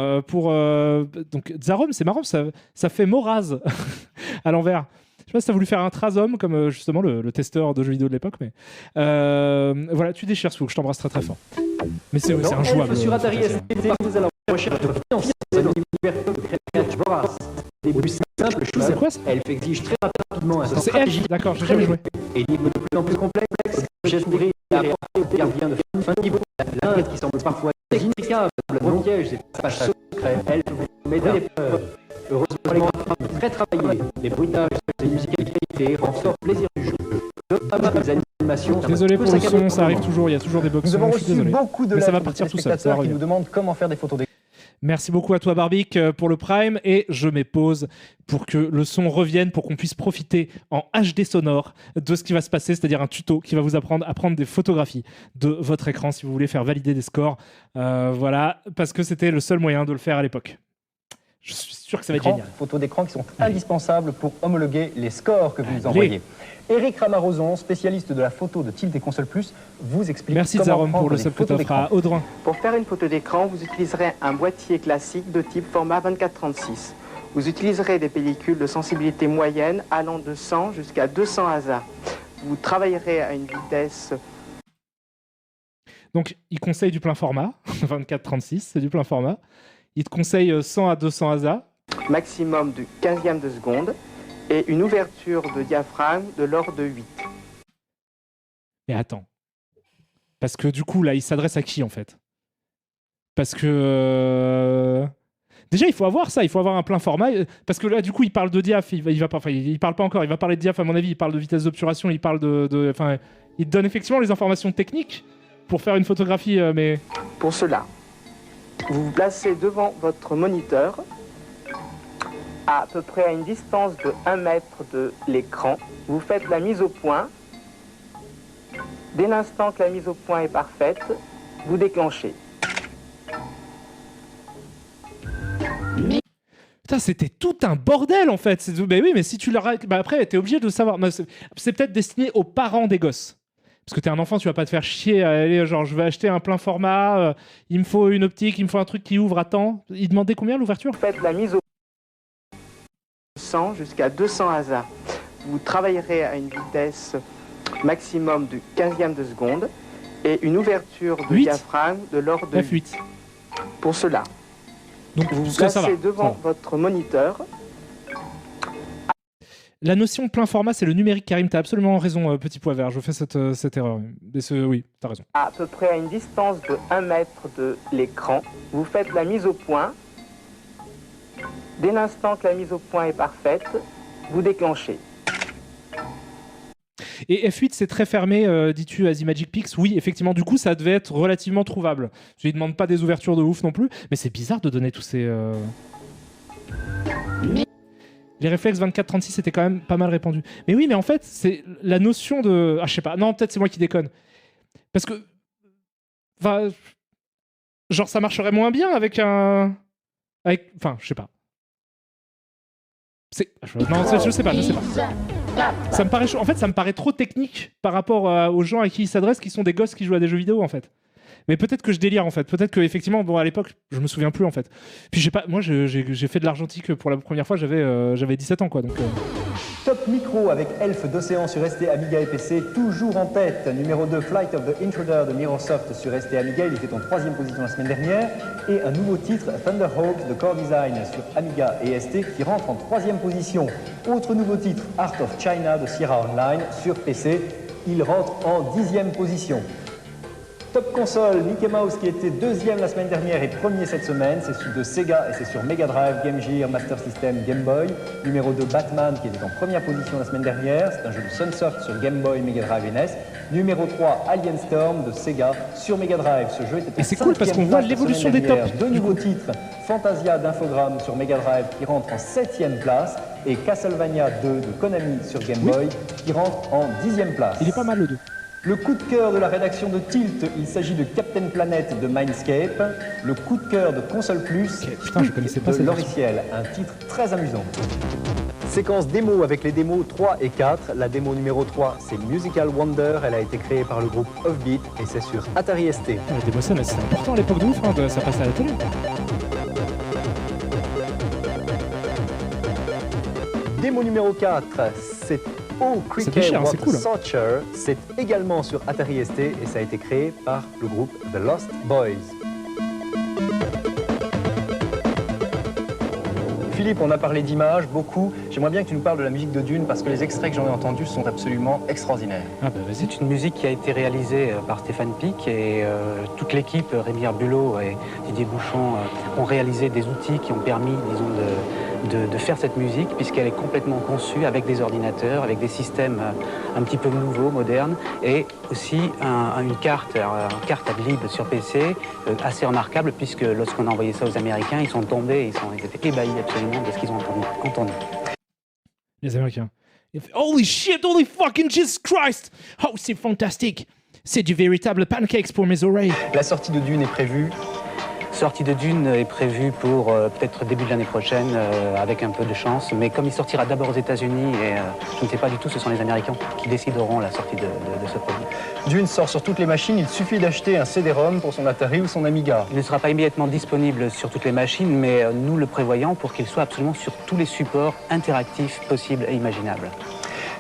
Speaker 1: donc Tzarom, c'est marrant, ça fait Moraz à l'envers. Je sais pas si t'as voulu faire un Trazom comme justement le testeur de jeux vidéo de l'époque, mais voilà, tu déchires Spook, je t'embrasse très très fort. Mais c'est injouable.
Speaker 8: Sur Atari ST, à la recherche de financiers dans l'univers de créatures voraces. Des plus simples choses,
Speaker 1: c'est quoi ça?
Speaker 8: Elle exige très rapidement un sens
Speaker 1: C'est
Speaker 8: stratégique.
Speaker 1: D'accord, j'ai jamais joué.
Speaker 8: Et niveau de plus en plus complexe, gérer et apporter aux gardiens de fin de niveau l'un qui semble parfois inextricable, non piège et passages secrets. Elle met des peurs. Heureusement, les graphismes sont très travaillés. Les bruitages et les musicalités renforcent le plaisir du jeu. Les animations.
Speaker 1: Désolé pour le son, ça arrive toujours, il y a toujours des bugs.
Speaker 12: Nous avons reçu
Speaker 1: désolé.
Speaker 12: beaucoup de
Speaker 1: mais ça va
Speaker 12: lettres
Speaker 1: partir
Speaker 12: de
Speaker 1: tout seul.
Speaker 12: spectateurs qui nous demandent comment faire des photos.
Speaker 1: Merci beaucoup à toi Barbic pour le Prime et je mets pause pour que le son revienne, pour qu'on puisse profiter en HD sonore de ce qui va se passer, c'est-à-dire un tuto qui va vous apprendre à prendre des photographies de votre écran si vous voulez faire valider des scores. Voilà, parce que c'était le seul moyen de le faire à l'époque. Je suis sûr que ça va être génial.
Speaker 12: Photos d'écran qui sont indispensables pour homologuer les scores que vous nous envoyez. Éric Ramarozon, spécialiste de la photo de Tilt et Console Plus, vous explique comment
Speaker 1: Zarom
Speaker 12: prendre
Speaker 1: pour le
Speaker 12: des
Speaker 1: sub que
Speaker 12: photos
Speaker 1: t'offres à
Speaker 12: d'écran.
Speaker 1: Audrin.
Speaker 15: Pour faire une photo d'écran, vous utiliserez un boîtier classique de type format 24-36. Vous utiliserez des pellicules de sensibilité moyenne allant de 100 jusqu'à 200 ASA. Vous travaillerez à une vitesse...
Speaker 1: Donc, il conseille du plein format, 24-36, c'est du plein format. Il te conseille 100 à 200 ASA.
Speaker 15: Maximum du 15e de seconde et une ouverture de diaphragme de l'ordre de 8.
Speaker 1: Mais attends. Parce que du coup, là, il s'adresse à qui, en fait? Parce que... Déjà, il faut avoir ça, il faut avoir un plein format. Parce que là, du coup, il parle de diaph, il parle pas encore, il va parler de diaph, à mon avis, il parle de vitesse d'obturation, il parle enfin, il te donne effectivement les informations techniques pour faire une photographie, mais...
Speaker 15: Pour cela, vous vous placez devant votre moniteur, à peu près à une distance de 1 mètre de l'écran. Vous faites la mise au point. Dès l'instant que la mise au point est parfaite, vous déclenchez.
Speaker 1: Putain, c'était tout un bordel en fait. Mais oui, mais si tu leur... après, t'es obligé de savoir. C'est peut-être destiné aux parents des gosses. Parce que t'es un enfant, tu vas pas te faire chier à aller, genre, je vais acheter un plein format, il me faut une optique, il me faut un truc qui ouvre à temps. Il demandait combien l'ouverture?
Speaker 15: Faites la mise au 100 jusqu'à 200 ASA. Vous travaillerez à une vitesse maximum du 15e de seconde et une ouverture de diaphragme de l'ordre de 8. Pour cela,
Speaker 1: donc,
Speaker 15: vous vous placez devant votre moniteur.
Speaker 1: La notion plein format, c'est le numérique, Karim. T'as absolument raison, petit pois vert. Je fais cette erreur. Oui, t'as raison.
Speaker 15: À peu près à une distance de 1 mètre de l'écran, vous faites la mise au point. Dès l'instant que la mise au point est parfaite, vous déclenchez.
Speaker 1: Et F8, c'est très fermé, dis-tu, à The Magic Pix. Oui, effectivement, du coup, ça devait être relativement trouvable. Je lui demande pas des ouvertures de ouf non plus, mais c'est bizarre de donner tous ces... Les réflexes 24-36 étaient quand même pas mal répandus. Mais oui, mais en fait, c'est la notion de... Ah, je sais pas. Non, peut-être c'est moi qui déconne. Parce que... Enfin... Genre, ça marcherait moins bien avec un... Enfin, je sais pas. Non, je sais pas. Ça me paraît... En fait, ça me paraît trop technique par rapport aux gens à qui il s'adresse, qui sont des gosses qui jouent à des jeux vidéo, en fait. Mais peut-être que je délire, en fait. Peut-être que effectivement, bon, à l'époque, je me souviens plus, en fait. Puis j'ai pas... Moi, j'ai fait de l'argentique pour la première fois, j'avais 17 ans, quoi. Donc,
Speaker 12: Top Micro avec Elf d'Océan sur ST, Amiga et PC, toujours en tête. Numéro 2, Flight of the Intruder de Mirrorsoft sur ST Amiga, il était en 3e position la semaine dernière. Et un nouveau titre, Thunderhawk de Core Design sur Amiga et ST qui rentre en 3e position. Autre nouveau titre, Art of China de Sierra Online sur PC, il rentre en 10e position. Top console, Mickey Mouse qui était 2e la semaine dernière et 1er cette semaine, c'est sur de Sega et c'est sur Mega Drive, Game Gear, Master System, Game Boy. Numéro 2, Batman qui était en 1re position la semaine dernière, c'est un jeu de Sunsoft sur Game Boy, Mega Drive et NES. Numéro 3, Alien Storm de Sega sur Mega Drive. Ce jeu était
Speaker 1: et c'est cool parce qu'on voit l'évolution des tops.
Speaker 12: Deux nouveaux titres, Fantasia d'Infogrames sur Mega Drive qui rentre en 7e place et Castlevania 2 de Konami sur Game Boy qui rentre en 10e place.
Speaker 1: Il est pas mal le 2.
Speaker 12: Le coup de cœur de la rédaction de Tilt, il s'agit de Captain Planet de Mindscape. Le coup de cœur de Console Plus,
Speaker 1: putain, je connaissais pas
Speaker 12: de Loriciel, un titre très amusant. Séquence démo avec les démos 3 et 4. La démo numéro 3, c'est Musical Wonder. Elle a été créée par le groupe Offbeat et c'est sur Atari ST.
Speaker 1: La démo scène, c'était important à l'époque de ouf, hein, ça passait à la télé.
Speaker 12: Démo numéro 4, c'est Oh Cricket Water cool. Searcher, c'est également sur Atari ST et ça a été créé par le groupe The Lost Boys. Philippe, on a parlé d'images, beaucoup. J'aimerais bien que tu nous parles de la musique de Dune parce que les extraits que j'en ai entendus sont absolument extraordinaires.
Speaker 14: Ah bah vas-y. C'est une musique qui a été réalisée par Stéphane Pic et toute l'équipe, Rémi Herbulot et Didier Bouchon, ont réalisé des outils qui ont permis, disons, de faire cette musique puisqu'elle est complètement conçue avec des ordinateurs, avec des systèmes un petit peu nouveaux, modernes et aussi une carte ad lib sur PC assez remarquable puisque lorsqu'on a envoyé ça aux Américains, ils sont tombés, ils étaient ébahis absolument de ce qu'ils ont entendu.
Speaker 1: Les Américains. Holy shit, holy fucking Jesus Christ! Oh, c'est fantastique! C'est du véritable pancakes pour mes oreilles.
Speaker 12: La sortie de Dune est prévue.
Speaker 14: Sortie de Dune est prévue pour peut-être début de l'année prochaine, avec un peu de chance. Mais comme il sortira d'abord aux États-Unis, et je ne sais pas du tout, ce sont les Américains qui décideront la sortie de ce produit.
Speaker 12: Dune sort sur toutes les machines, il suffit d'acheter un CD-ROM pour son Atari ou son Amiga.
Speaker 14: Il ne sera pas immédiatement disponible sur toutes les machines, mais nous le prévoyons pour qu'il soit absolument sur tous les supports interactifs possibles et imaginables.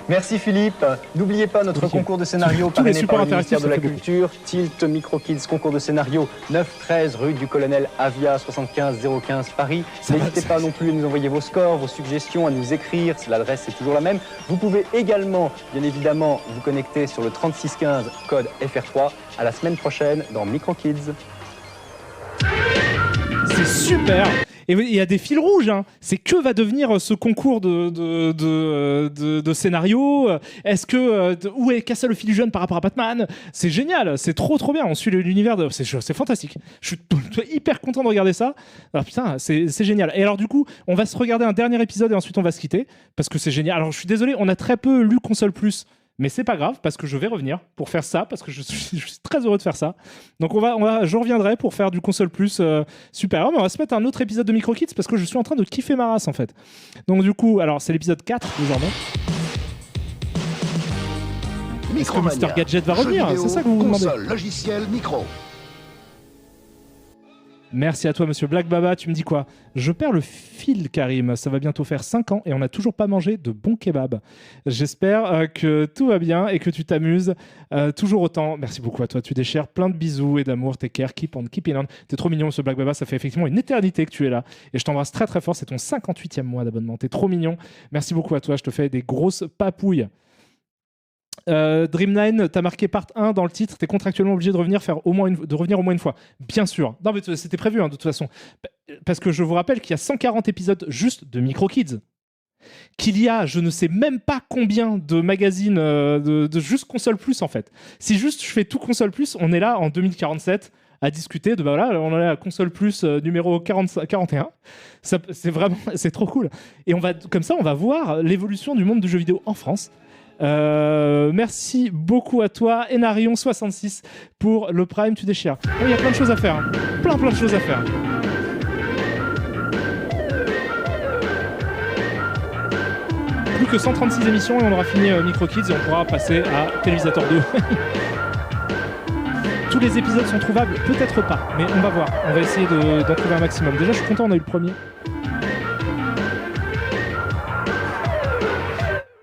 Speaker 12: Merci Philippe. N'oubliez pas notre concours de scénario parrainé par le ministère de la Culture. Tilt Micro Kids, concours de scénario 9-13 rue du Colonel Avia 75 015 Paris. N'hésitez pas non plus à nous envoyer vos scores, vos suggestions, à nous écrire. L'adresse est toujours la même. Vous pouvez également, bien évidemment, vous connecter sur le 3615 code FR3. À la semaine prochaine dans Micro Kids.
Speaker 1: C'est super. Et il y a des fils rouges, hein. C'est que va devenir ce concours de scénario. Est-ce que où est Castle le fil du jeune par rapport à Batman? C'est génial, c'est trop bien. On suit l'univers c'est fantastique. Je suis hyper content de regarder ça. Alors putain, c'est génial. Et alors du coup, on va se regarder un dernier épisode et ensuite on va se quitter parce que c'est génial. Alors je suis désolé, on a très peu lu Console Plus. Mais c'est pas grave parce que je vais revenir pour faire ça parce que je suis très heureux de faire ça. Donc je reviendrai pour faire du Console Plus super. Mais on va se mettre un autre épisode de Micro Kids parce que je suis en train de kiffer ma race en fait. Donc du coup, alors c'est l'épisode 4 désormais. Est-ce que Mister Gadget va revenir? C'est ça que vous vous demandez.
Speaker 9: Console, logiciel, micro.
Speaker 1: Merci à toi, monsieur Black Baba. Tu me dis quoi? Je perds le fil, Karim. Ça va bientôt faire 5 ans et on n'a toujours pas mangé de bons kebabs. J'espère que tout va bien et que tu t'amuses toujours autant. Merci beaucoup à toi. Tu déchires. Plein de bisous et d'amour. Take care. Keep on keeping on. T'es trop mignon, monsieur Black Baba. Ça fait effectivement une éternité que tu es là. Et je t'embrasse très très fort. C'est ton 58e mois d'abonnement. T'es trop mignon. Merci beaucoup à toi. Je te fais des grosses papouilles. Dream9, t'as marqué part 1 dans le titre, t'es contractuellement obligé de revenir revenir au moins une fois. Bien sûr. Non, mais c'était prévu, hein, de toute façon. Parce que je vous rappelle qu'il y a 140 épisodes juste de Micro Kids. Qu'il y a, je ne sais même pas combien de magazines de juste Console Plus, en fait. Si juste je fais tout Console Plus, on est là en 2047 à discuter de, bah voilà, on est à Console Plus numéro 41. C'est trop cool. Et comme ça, on va voir l'évolution du monde du jeu vidéo en France. Merci beaucoup à toi, Enarion66, pour le Prime, tu déchires. Il y a plein de choses à faire, hein. Plein de choses à faire. Plus que 136 émissions et on aura fini Micro Kids et on pourra passer à Télévisateur 2. Tous les épisodes sont trouvables, peut-être pas, mais on va voir. On va essayer d'en trouver un maximum. Déjà, je suis content, on a eu le premier.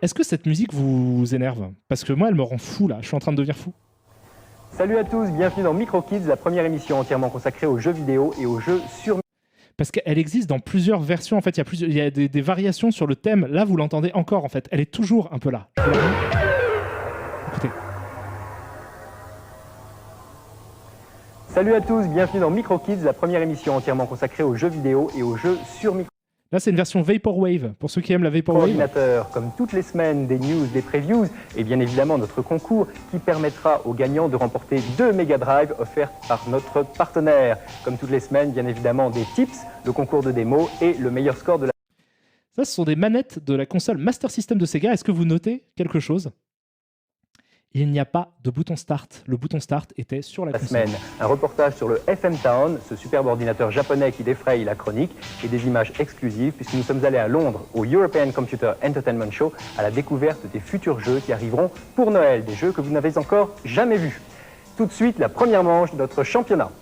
Speaker 1: Est-ce que cette musique vous énerve? Parce que moi, elle me rend fou, là. Je suis en train de devenir fou.
Speaker 12: Salut à tous, bienvenue dans Micro Kids, la première émission entièrement consacrée aux jeux vidéo et aux jeux sur...
Speaker 1: Parce qu'elle existe dans plusieurs versions, en fait. Il y a des variations sur le thème. Là, vous l'entendez encore, en fait. Elle est toujours un peu là. Écoutez.
Speaker 12: Salut à tous, bienvenue dans Micro Kids, la première émission entièrement consacrée aux jeux vidéo et aux jeux sur micro.
Speaker 1: Là, c'est une version Vaporwave, pour ceux qui aiment la Vaporwave.
Speaker 12: Ordinateur, comme toutes les semaines, des news, des previews, et bien évidemment notre concours qui permettra aux gagnants de remporter 2 Mega Drive offerts par notre partenaire. Comme toutes les semaines, bien évidemment, des tips, le concours de démo et le meilleur score de la...
Speaker 1: Ça, ce sont des manettes de la console Master System de Sega. Est-ce que vous notez quelque chose? Il n'y a pas de bouton Start. Le bouton Start était sur la console.
Speaker 12: Semaine. Un reportage sur le FM Town, ce superbe ordinateur japonais qui défraye la chronique, et des images exclusives puisque nous sommes allés à Londres au European Computer Entertainment Show à la découverte des futurs jeux qui arriveront pour Noël, des jeux que vous n'avez encore jamais vus. Tout de suite, la première manche de notre championnat.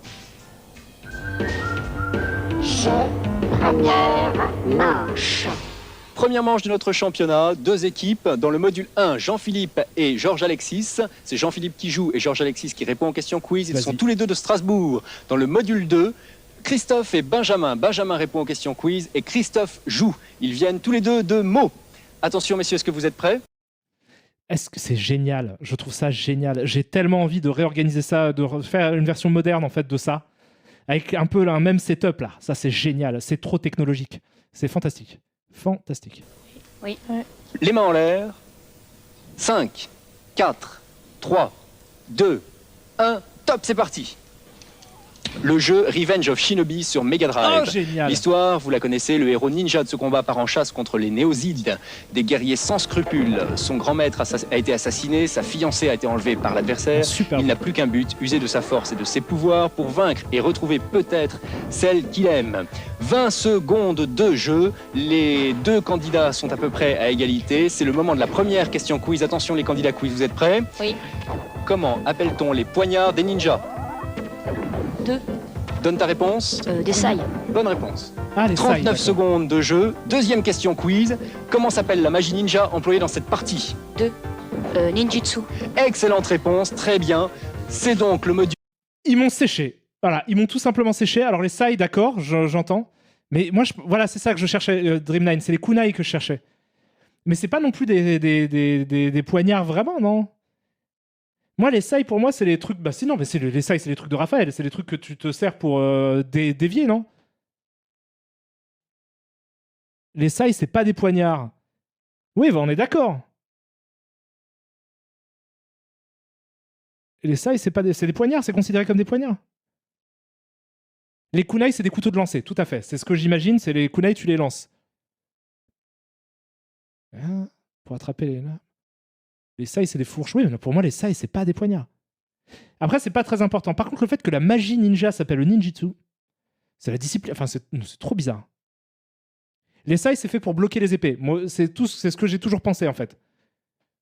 Speaker 6: Première manche. Première manche de notre championnat, 2 équipes. Dans le module 1, Jean-Philippe et Georges-Alexis. C'est Jean-Philippe qui joue et Georges-Alexis qui répond aux questions quiz. Ils sont tous les deux de Strasbourg. Dans le module 2, Christophe et Benjamin. Benjamin répond aux questions quiz et Christophe joue. Ils viennent tous les deux de Meaux. Attention messieurs, est-ce que vous êtes prêts?
Speaker 1: Est-ce que c'est génial? Je trouve ça génial. J'ai tellement envie de réorganiser ça, de faire une version moderne en fait de ça, avec un peu un même setup là. Ça c'est génial. C'est trop technologique. C'est fantastique. Fantastique.
Speaker 5: Oui.
Speaker 6: Les mains en l'air. 5, 4, 3, 2, 1. Top, c'est parti. Le jeu Revenge of Shinobi sur Mega Drive.
Speaker 1: Oh, génial.
Speaker 6: L'histoire, vous la connaissez, le héros ninja de ce combat part en chasse contre les Néosides, des guerriers sans scrupules. Son grand maître a été assassiné, sa fiancée a été enlevée par l'adversaire. Il n'a plus qu'un but, user de sa force et de ses pouvoirs pour vaincre et retrouver peut-être celle qu'il aime. 20 secondes de jeu, les deux candidats sont à peu près à égalité. C'est le moment de la première question quiz. Attention les candidats quiz, vous êtes prêts?
Speaker 5: Oui.
Speaker 6: Comment appelle-t-on les poignards des ninjas?
Speaker 5: 2.
Speaker 6: Donne ta réponse.
Speaker 5: Des sailles.
Speaker 6: Bonne réponse.
Speaker 1: Ah, les
Speaker 6: 39
Speaker 1: sailles, d'accord.
Speaker 6: secondes de jeu. Deuxième question quiz. Comment s'appelle la magie ninja employée dans cette partie?
Speaker 5: 2. Ninjutsu.
Speaker 6: Excellente réponse, très bien. C'est donc le module...
Speaker 1: Ils m'ont séché. Voilà, ils m'ont tout simplement séché. Alors les sailles, d'accord, j'entends. Mais moi, voilà, c'est ça que je cherchais, Dreamline. C'est les kunai que je cherchais. Mais c'est pas non plus des poignards vraiment, non? Moi, les sailles, pour moi, c'est les trucs... Bah si, non, mais les sailles, c'est les trucs de Raphaël. C'est les trucs que tu te sers pour dévier, non? Les sailles, c'est pas des poignards. Oui, bah, on est d'accord. Les sailles, c'est des poignards, c'est considéré comme des poignards. Les kunai, c'est des couteaux de lancer, tout à fait. C'est ce que j'imagine, c'est les kunai, tu les lances. Hein, pour attraper les... Les sailles, c'est des fourches. Oui, mais pour moi, les sailles, c'est pas des poignards. Après, c'est pas très important. Par contre, le fait que la magie ninja s'appelle le ninjutsu, c'est la discipline... Enfin, c'est trop bizarre. Les sailles, c'est fait pour bloquer les épées. Moi, c'est ce que j'ai toujours pensé, en fait.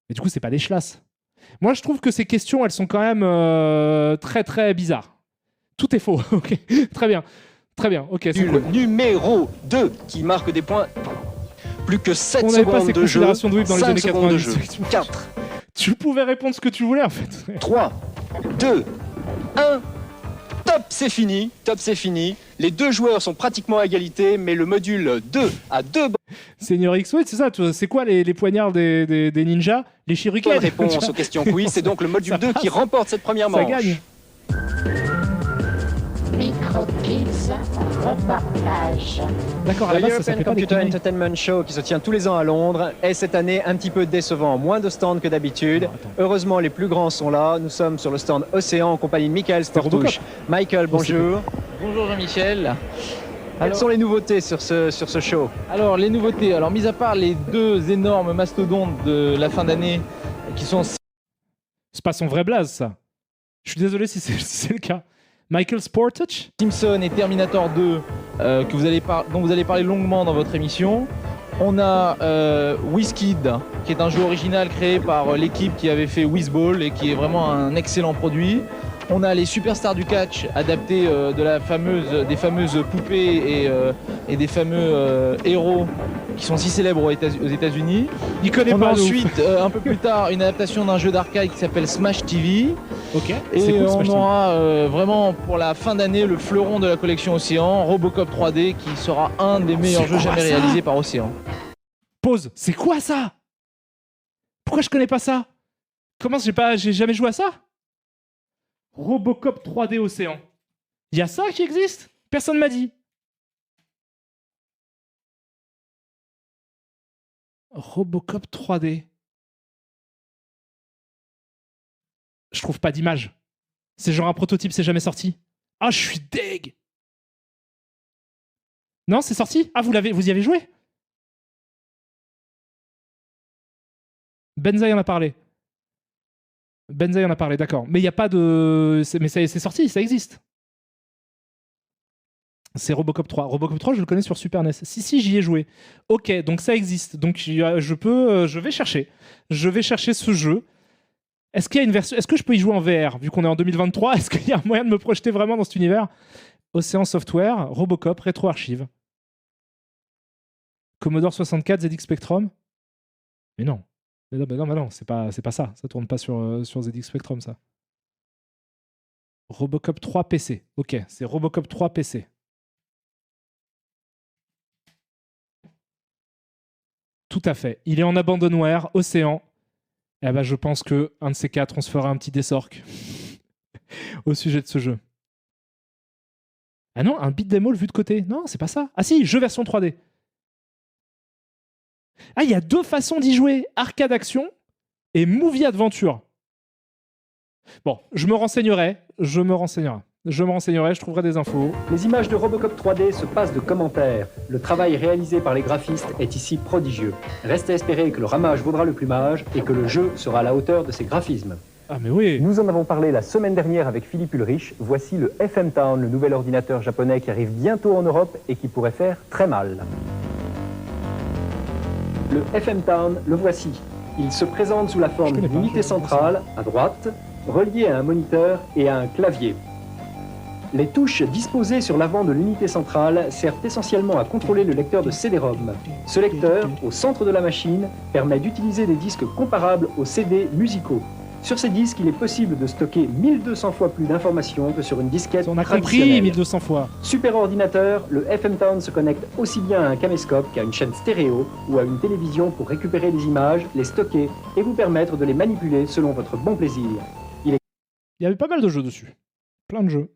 Speaker 1: Mais du coup, c'est pas des chlasses. Moi, je trouve que ces questions, elles sont quand même très, très bizarres. Tout est faux. Ok, très bien. Très bien, ok. C'est cool.
Speaker 6: Numéro 2 qui marque des points. Plus que 7
Speaker 1: On n'avait pas
Speaker 6: secondes
Speaker 1: ces
Speaker 6: de jeu.
Speaker 1: considérations de whip dans les
Speaker 6: 5
Speaker 1: années
Speaker 6: secondes de
Speaker 1: 90.
Speaker 6: jeu. 4,
Speaker 1: Tu pouvais répondre ce que tu voulais, en fait.
Speaker 6: 3, 2, 1. Top, c'est fini. Top, c'est fini. Les deux joueurs sont pratiquement à égalité, mais le module 2 a 2
Speaker 1: Seigneur X, oui, c'est ça. C'est quoi les poignards des ninjas? Les shurikens.
Speaker 6: bonnes réponses aux questions quiz. C'est donc le module 2 qui remporte cette première manche.
Speaker 1: Ça gagne.
Speaker 16: Microkids reportage.
Speaker 1: D'accord, à
Speaker 17: Le
Speaker 1: la base, ça
Speaker 17: European
Speaker 1: s'appelait pas des
Speaker 17: Computer
Speaker 1: kunai.
Speaker 17: Entertainment Show qui se tient tous les ans à Londres est cette année un petit peu décevant. Moins de stands que d'habitude. Heureusement, les plus grands sont là. Nous sommes sur le stand Océan en compagnie de Michael Sportouche. Michael, bonjour.
Speaker 18: Bonjour Jean-Michel.
Speaker 17: Quelles sont les nouveautés sur ce show?
Speaker 18: Alors les nouveautés, mis à part les deux énormes mastodontes de la fin d'année qui sont...
Speaker 1: C'est pas son vrai blaze, ça. Je suis désolé si c'est le cas. Michael Sportouch,
Speaker 18: Simpson et Terminator 2 dont vous allez parler longuement dans votre émission. On a WizKid, qui est un jeu original créé par l'équipe qui avait fait Wizball et qui est vraiment un excellent produit. On a les superstars du catch adaptés des fameuses poupées et des fameux héros qui sont si célèbres aux États-Unis.
Speaker 1: Il connaît
Speaker 18: on
Speaker 1: pas
Speaker 18: a
Speaker 1: de ouf.
Speaker 18: ensuite, un peu plus tard, une adaptation d'un jeu d'arcade qui s'appelle Smash TV.
Speaker 1: Ok.
Speaker 18: Et
Speaker 1: C'est cool,
Speaker 18: on
Speaker 1: Smash TV.
Speaker 18: aura vraiment pour la fin d'année le fleuron de la collection Océan, Robocop 3D, qui sera un des meilleurs
Speaker 1: C'est
Speaker 18: jeux
Speaker 1: quoi
Speaker 18: jamais
Speaker 1: ça
Speaker 18: réalisés par Océan.
Speaker 1: Pause. C'est quoi ça? Pourquoi je connais pas ça? Comment j'ai jamais joué à ça? Robocop 3D Océan. Il y a ça qui existe? Personne m'a dit. Robocop 3D. Je trouve pas d'image. C'est genre un prototype, c'est jamais sorti. Ah, je suis deg. Non, c'est sorti? Ah, vous y avez joué? Benzaï en a parlé. Benzaï en a parlé, d'accord. Mais il n'y a pas de... Mais c'est sorti, ça existe. C'est Robocop 3. Robocop 3, je le connais sur Super NES. Si, j'y ai joué. Ok, donc ça existe. Donc je vais chercher. Je vais chercher ce jeu. Est-ce qu'il y a une version... Est-ce que je peux y jouer en VR, vu qu'on est en 2023? Est-ce qu'il y a un moyen de me projeter vraiment dans cet univers? Océan Software, Robocop, Retro Archive. Commodore 64, ZX Spectrum. Mais non. Mais non, c'est pas ça. Ça tourne pas sur ZX Spectrum, ça. Robocop 3 PC. Ok, c'est Robocop 3 PC. Tout à fait. Il est en abandonware, Océan. Eh ben, je pense que un de ces quatre, on se fera un petit dessorc au sujet de ce jeu. Ah non, un beat'em all vu de côté. Non, c'est pas ça. Ah si, jeu version 3D. Ah, il y a deux façons d'y jouer. Arcade action et movie adventure. Bon, je me renseignerai, je trouverai des infos.
Speaker 12: Les images de Robocop 3D se passent de commentaires. Le travail réalisé par les graphistes est ici prodigieux. Reste à espérer que le ramage vaudra le plumage et que le jeu sera à la hauteur de ses graphismes.
Speaker 1: Ah mais oui.
Speaker 12: Nous en avons parlé la semaine dernière avec Philippe Ulrich. Voici le FM Town, le nouvel ordinateur japonais qui arrive bientôt en Europe et qui pourrait faire très mal. Le FM Town, le voici. Il se présente sous la forme d'une unité centrale, à droite, reliée à un moniteur et à un clavier. Les touches disposées sur l'avant de l'unité centrale servent essentiellement à contrôler le lecteur de CD-ROM. Ce lecteur, au centre de la machine, permet d'utiliser des disques comparables aux CD musicaux. Sur ces disques, il est possible de stocker 1200 fois plus d'informations que sur une disquette
Speaker 1: On a
Speaker 12: traditionnelle.
Speaker 1: compris 1200 fois.
Speaker 12: Super ordinateur, le FM Town se connecte aussi bien à un caméscope qu'à une chaîne stéréo ou à une télévision pour récupérer les images, les stocker et vous permettre de les manipuler selon votre bon plaisir. Il
Speaker 1: y avait pas mal de jeux dessus. Plein de jeux.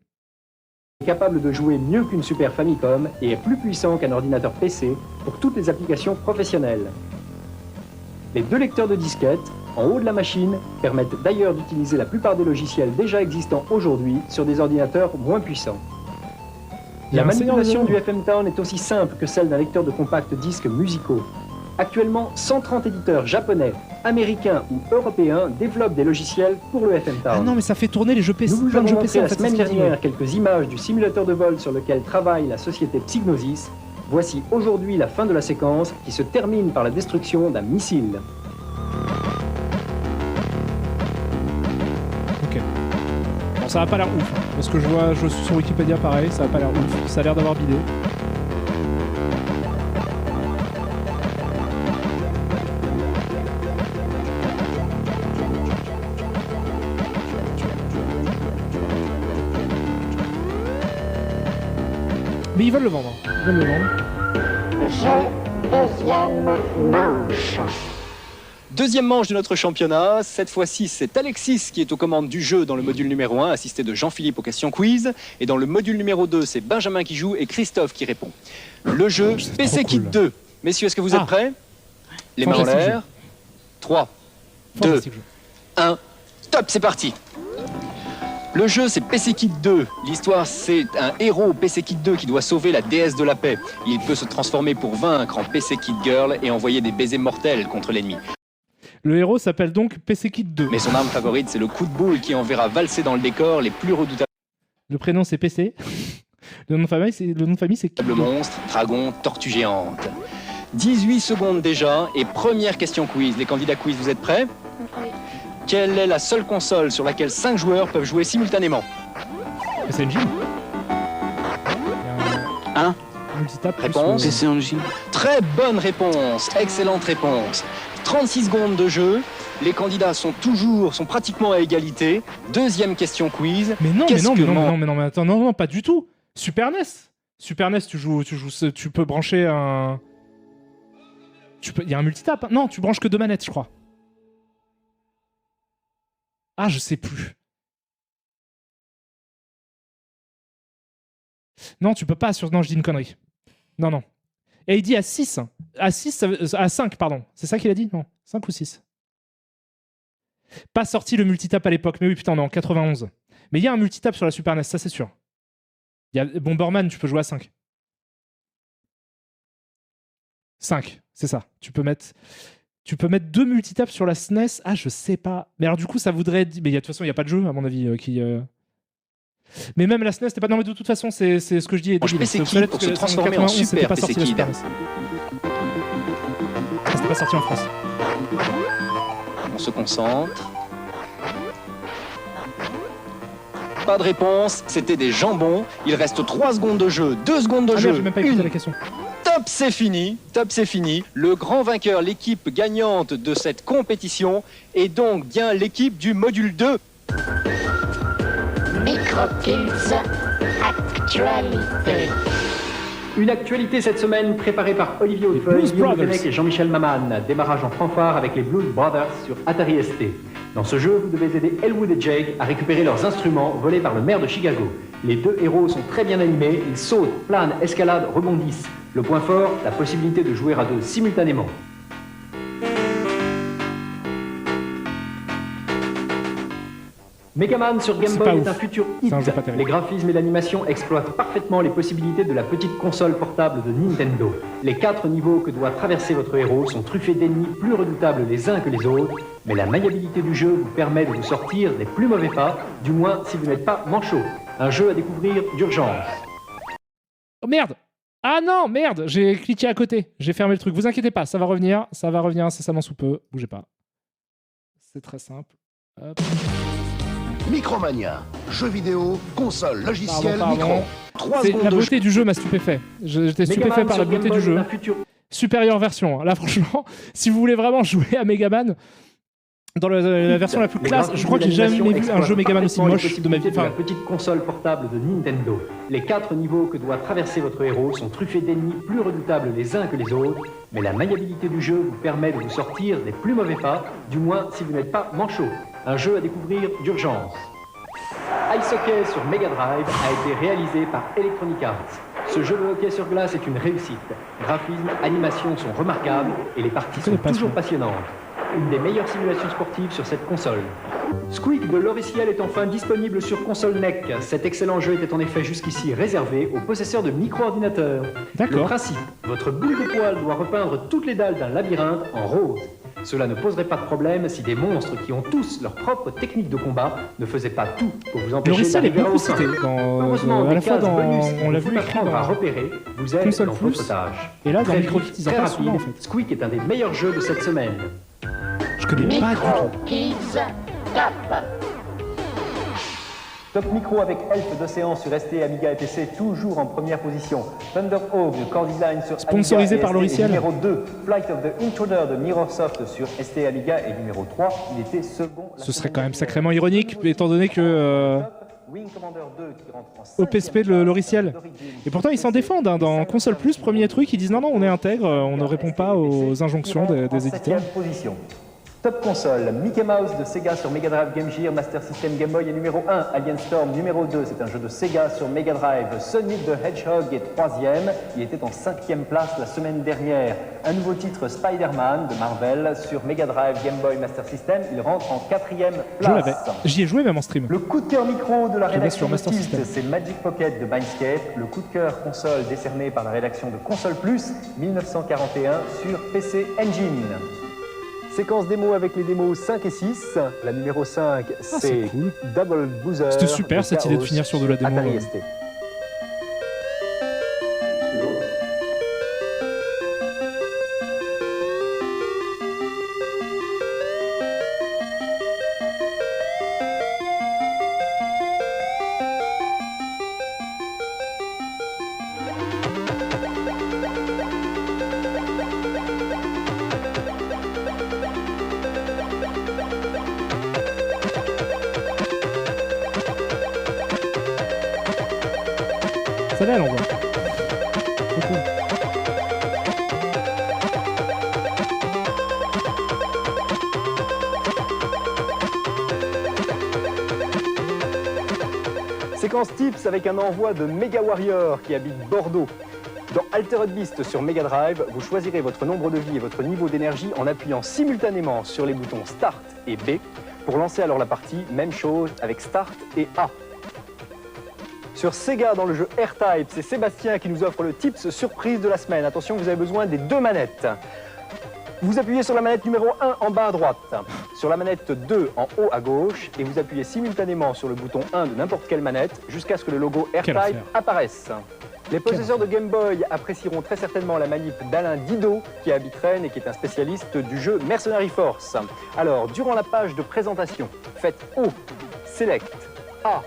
Speaker 12: Est capable de jouer mieux qu'une Super Famicom et est plus puissant qu'un ordinateur PC pour toutes les applications professionnelles. Les deux lecteurs de disquettes, en haut de la machine, permettent d'ailleurs d'utiliser la plupart des logiciels déjà existants aujourd'hui sur des ordinateurs moins puissants. La manipulation du FM Town est aussi simple que celle d'un lecteur de compact disques musicaux. Actuellement, 130 éditeurs japonais, américains ou européens développent des logiciels pour le FM Town.
Speaker 1: Ah non, mais ça fait tourner les jeux PC.
Speaker 12: Nous vous avons montré la semaine
Speaker 1: c'est ce qu'il
Speaker 12: dernière quelques images du simulateur de vol sur lequel travaille la société Psygnosis. Voici aujourd'hui la fin de la séquence qui se termine par la destruction d'un missile.
Speaker 1: Ok. Bon, ça va pas l'air ouf. Hein. Parce que je suis sur Wikipédia pareil, ça va pas l'air ouf. Ça a l'air d'avoir bidé. Mais ils veulent le vendre. Ils veulent le vendre.
Speaker 16: Deuxième manche.
Speaker 6: Deuxième manche de notre championnat. Cette fois-ci, c'est Alexis qui est aux commandes du jeu dans le module numéro 1, assisté de Jean-Philippe aux questions quiz. Et dans le module numéro 2, c'est Benjamin qui joue et Christophe qui répond. Le jeu PC Kit 2. Messieurs, est-ce que vous êtes prêts? Les mains en l'air. 3, 2, 1, top, c'est parti. Le jeu, c'est PC Kit 2. L'histoire, c'est un héros PC Kit 2 qui doit sauver la déesse de la paix. Il peut se transformer pour vaincre en PC Kit Girl et envoyer des baisers mortels contre l'ennemi.
Speaker 1: Le héros s'appelle donc PC Kit 2.
Speaker 6: Mais son arme favorite, c'est le coup de boule qui enverra valser dans le décor les plus redoutables.
Speaker 1: Le prénom, c'est PC. Le nom de famille, c'est Kit 2.
Speaker 6: Monstre, dragon, tortue géante. 18 secondes déjà et première question quiz. Les candidats quiz, vous êtes prêts?
Speaker 5: Oui.
Speaker 6: Quelle est la seule console sur laquelle 5 joueurs peuvent jouer simultanément?
Speaker 1: PC Engine.
Speaker 6: Un.
Speaker 1: Multitap.
Speaker 6: Réponse.
Speaker 10: PC Engine.
Speaker 6: Très bonne réponse. Excellente réponse. 36 secondes de jeu. Les candidats sont pratiquement à égalité. Deuxième question quiz.
Speaker 1: Mais non, mais attends, non, pas du tout. Super NES. Super NES, tu peux brancher un. Il y a un multitap. Non, tu branches que 2 manettes, je crois. Ah, je sais plus. Non, tu peux pas sur... Non, je dis une connerie. Non. Et il dit à 6. À 5, pardon. C'est ça qu'il a dit? Non, 5 ou 6. Pas sorti le multitap à l'époque. Mais oui, putain, on est en 91. Mais il y a un multitap sur la Super NES, ça c'est sûr. Il y a Bomberman, tu peux jouer à 5. 5, c'est ça. Tu peux mettre 2 multitaps sur la SNES. Ah, je sais pas. Mais alors, du coup, ça voudrait dire. Mais de toute façon, il n'y a pas de jeu, à mon avis, qui. Mais même la SNES, c'était pas. Non, mais de toute façon, c'est ce que je dis.
Speaker 6: PC Kid pour se transformer en Super PC Kid.
Speaker 1: C'était pas sorti en France.
Speaker 6: On se concentre. Pas de réponse, c'était des jambons. Il reste 3 secondes de jeu, 2 secondes de jeu.
Speaker 1: J'ai même pas écouté la question.
Speaker 6: Top, c'est fini. Le grand vainqueur, l'équipe gagnante de cette compétition est donc bien l'équipe du module 2.
Speaker 16: Microkids Actualité.
Speaker 8: Une actualité cette semaine préparée par Olivier Hautefeuille, Guillaume Fenech et Jean-Michel Maman. Démarrage en fanfare avec les Blues Brothers sur Atari ST. Dans ce jeu, vous devez aider Elwood et Jake à récupérer leurs instruments volés par le maire de Chicago. Les deux héros sont très bien animés, ils sautent, planent, escaladent, rebondissent. Le point fort, la possibilité de jouer à deux simultanément. Megaman sur Game Boy est un futur hit. Les graphismes et l'animation exploitent parfaitement les possibilités de la petite console portable de Nintendo. Les 4 niveaux que doit traverser votre héros sont truffés d'ennemis plus redoutables les uns que les autres, mais la maniabilité du jeu vous permet de vous sortir des plus mauvais pas, du moins si vous n'êtes pas manchot. Un jeu à découvrir d'urgence.
Speaker 1: Oh merde! Ah non, merde! J'ai cliqué à côté. J'ai fermé le truc. Vous inquiétez pas, ça va revenir incessamment sous peu. Bougez pas. C'est très simple. Hop.
Speaker 9: Micromania, jeux vidéo, console, logiciel, micro. 3 secondes
Speaker 1: la beauté du jeu m'a stupéfait. J'étais stupéfait par la beauté du jeu. Supérieure version. Là, franchement, si vous voulez vraiment jouer à Megaman, dans la version la plus classe, je crois que j'ai jamais vu un jeu Megaman aussi moche de ma vie.
Speaker 8: La petite console portable de Nintendo. Les 4 niveaux que doit traverser votre héros sont truffés d'ennemis plus redoutables les uns que les autres, mais la maniabilité du jeu vous permet de vous sortir des plus mauvais pas, du moins si vous n'êtes pas manchot. Un jeu à découvrir d'urgence. Ice Hockey sur Mega Drive a été réalisé par Electronic Arts. Ce jeu de hockey sur glace est une réussite. Graphisme, animation sont remarquables et les parties sont toujours passionnantes. Une des meilleures simulations sportives sur cette console. Squeak de Loriciel est enfin disponible sur console NEC. Cet excellent jeu était en effet jusqu'ici réservé aux possesseurs de micro-ordinateurs. Le principe, votre boule de poil doit repeindre toutes les dalles d'un labyrinthe en rose. Cela ne poserait pas de problème si des monstres qui ont tous leur propre technique de combat ne faisaient pas tout pour vous empêcher d'arriver au sein. Heureusement, des cases bonus
Speaker 1: on l'a
Speaker 8: vous
Speaker 1: vu
Speaker 8: apprendre à repérer vous aident dans votre tâche.
Speaker 1: Et là, dans
Speaker 8: Très
Speaker 1: Micro
Speaker 8: vite,
Speaker 1: Kids, ils en
Speaker 8: très
Speaker 1: parlent souvent,
Speaker 8: rapide,
Speaker 1: en fait.
Speaker 8: Squeak est un des meilleurs jeux de cette semaine.
Speaker 1: Je connais pas du tout.
Speaker 16: Kids Top.
Speaker 12: Top Micro avec Elf d'Océan sur ST, Amiga et PC, toujours en première position. Thunderhawk de Core Design sur
Speaker 1: Sponsorisé
Speaker 12: Amiga
Speaker 1: par
Speaker 12: et
Speaker 1: Loriciel.
Speaker 12: Numéro 2, Flight of the Intruder de Mirrorsoft sur ST, Amiga et numéro 3, il était second.
Speaker 1: Ce serait quand même sacrément ironique, étant donné que
Speaker 12: Wing Commander 2 qui rentre en
Speaker 1: OPSP de Loriciel. Et pourtant, ils s'en défendent. Hein. Dans Console Plus, premier truc, ils disent non, on est intègre, on ne répond pas aux injonctions des éditeurs.
Speaker 12: Position. Top console, Mickey Mouse de Sega sur Mega Drive, Game Gear, Master System, Game Boy est numéro 1, Alien Storm numéro 2, c'est un jeu de Sega sur Mega Drive, Sonic the Hedgehog est 3e, il était en 5e place la semaine dernière. Un nouveau titre, Spider-Man de Marvel sur Mega Drive, Game Boy, Master System, il rentre en 4e place.
Speaker 1: J'y ai joué même en stream.
Speaker 12: Le coup de cœur micro de la rédaction de
Speaker 1: Master System.
Speaker 12: Tilt, c'est Magic Pocket de Mindscape, le coup de cœur console décerné par la rédaction de Console Plus, 1941 sur PC Engine. Séquence démo avec les démos 5 et 6. La numéro 5, c'est
Speaker 1: cool.
Speaker 12: Double Boozer.
Speaker 1: C'était super cette idée de finir sur de la démo.
Speaker 12: Atari ST.
Speaker 1: Celle-là, elle envoie. Beaucoup.
Speaker 12: Séquence tips avec un envoi de Mega Warrior qui habite Bordeaux. Dans Altered Beast sur Mega Drive, vous choisirez votre nombre de vie et votre niveau d'énergie en appuyant simultanément sur les boutons Start et B. Pour lancer alors la partie, même chose avec Start et A. Sur Sega, dans le jeu R-Type, c'est Sébastien qui nous offre le tips surprise de la semaine. Attention, vous avez besoin des 2 manettes. Vous appuyez sur la manette numéro 1 en bas à droite, sur la manette 2 en haut à gauche, et vous appuyez simultanément sur le bouton 1 de n'importe quelle manette jusqu'à ce que le logo R-Type apparaisse. Les possesseurs de Game Boy apprécieront très certainement la manip d'Alain Didot, qui habite Rennes et qui est un spécialiste du jeu Mercenary Force. Alors, durant la page de présentation, faites O, Select, A,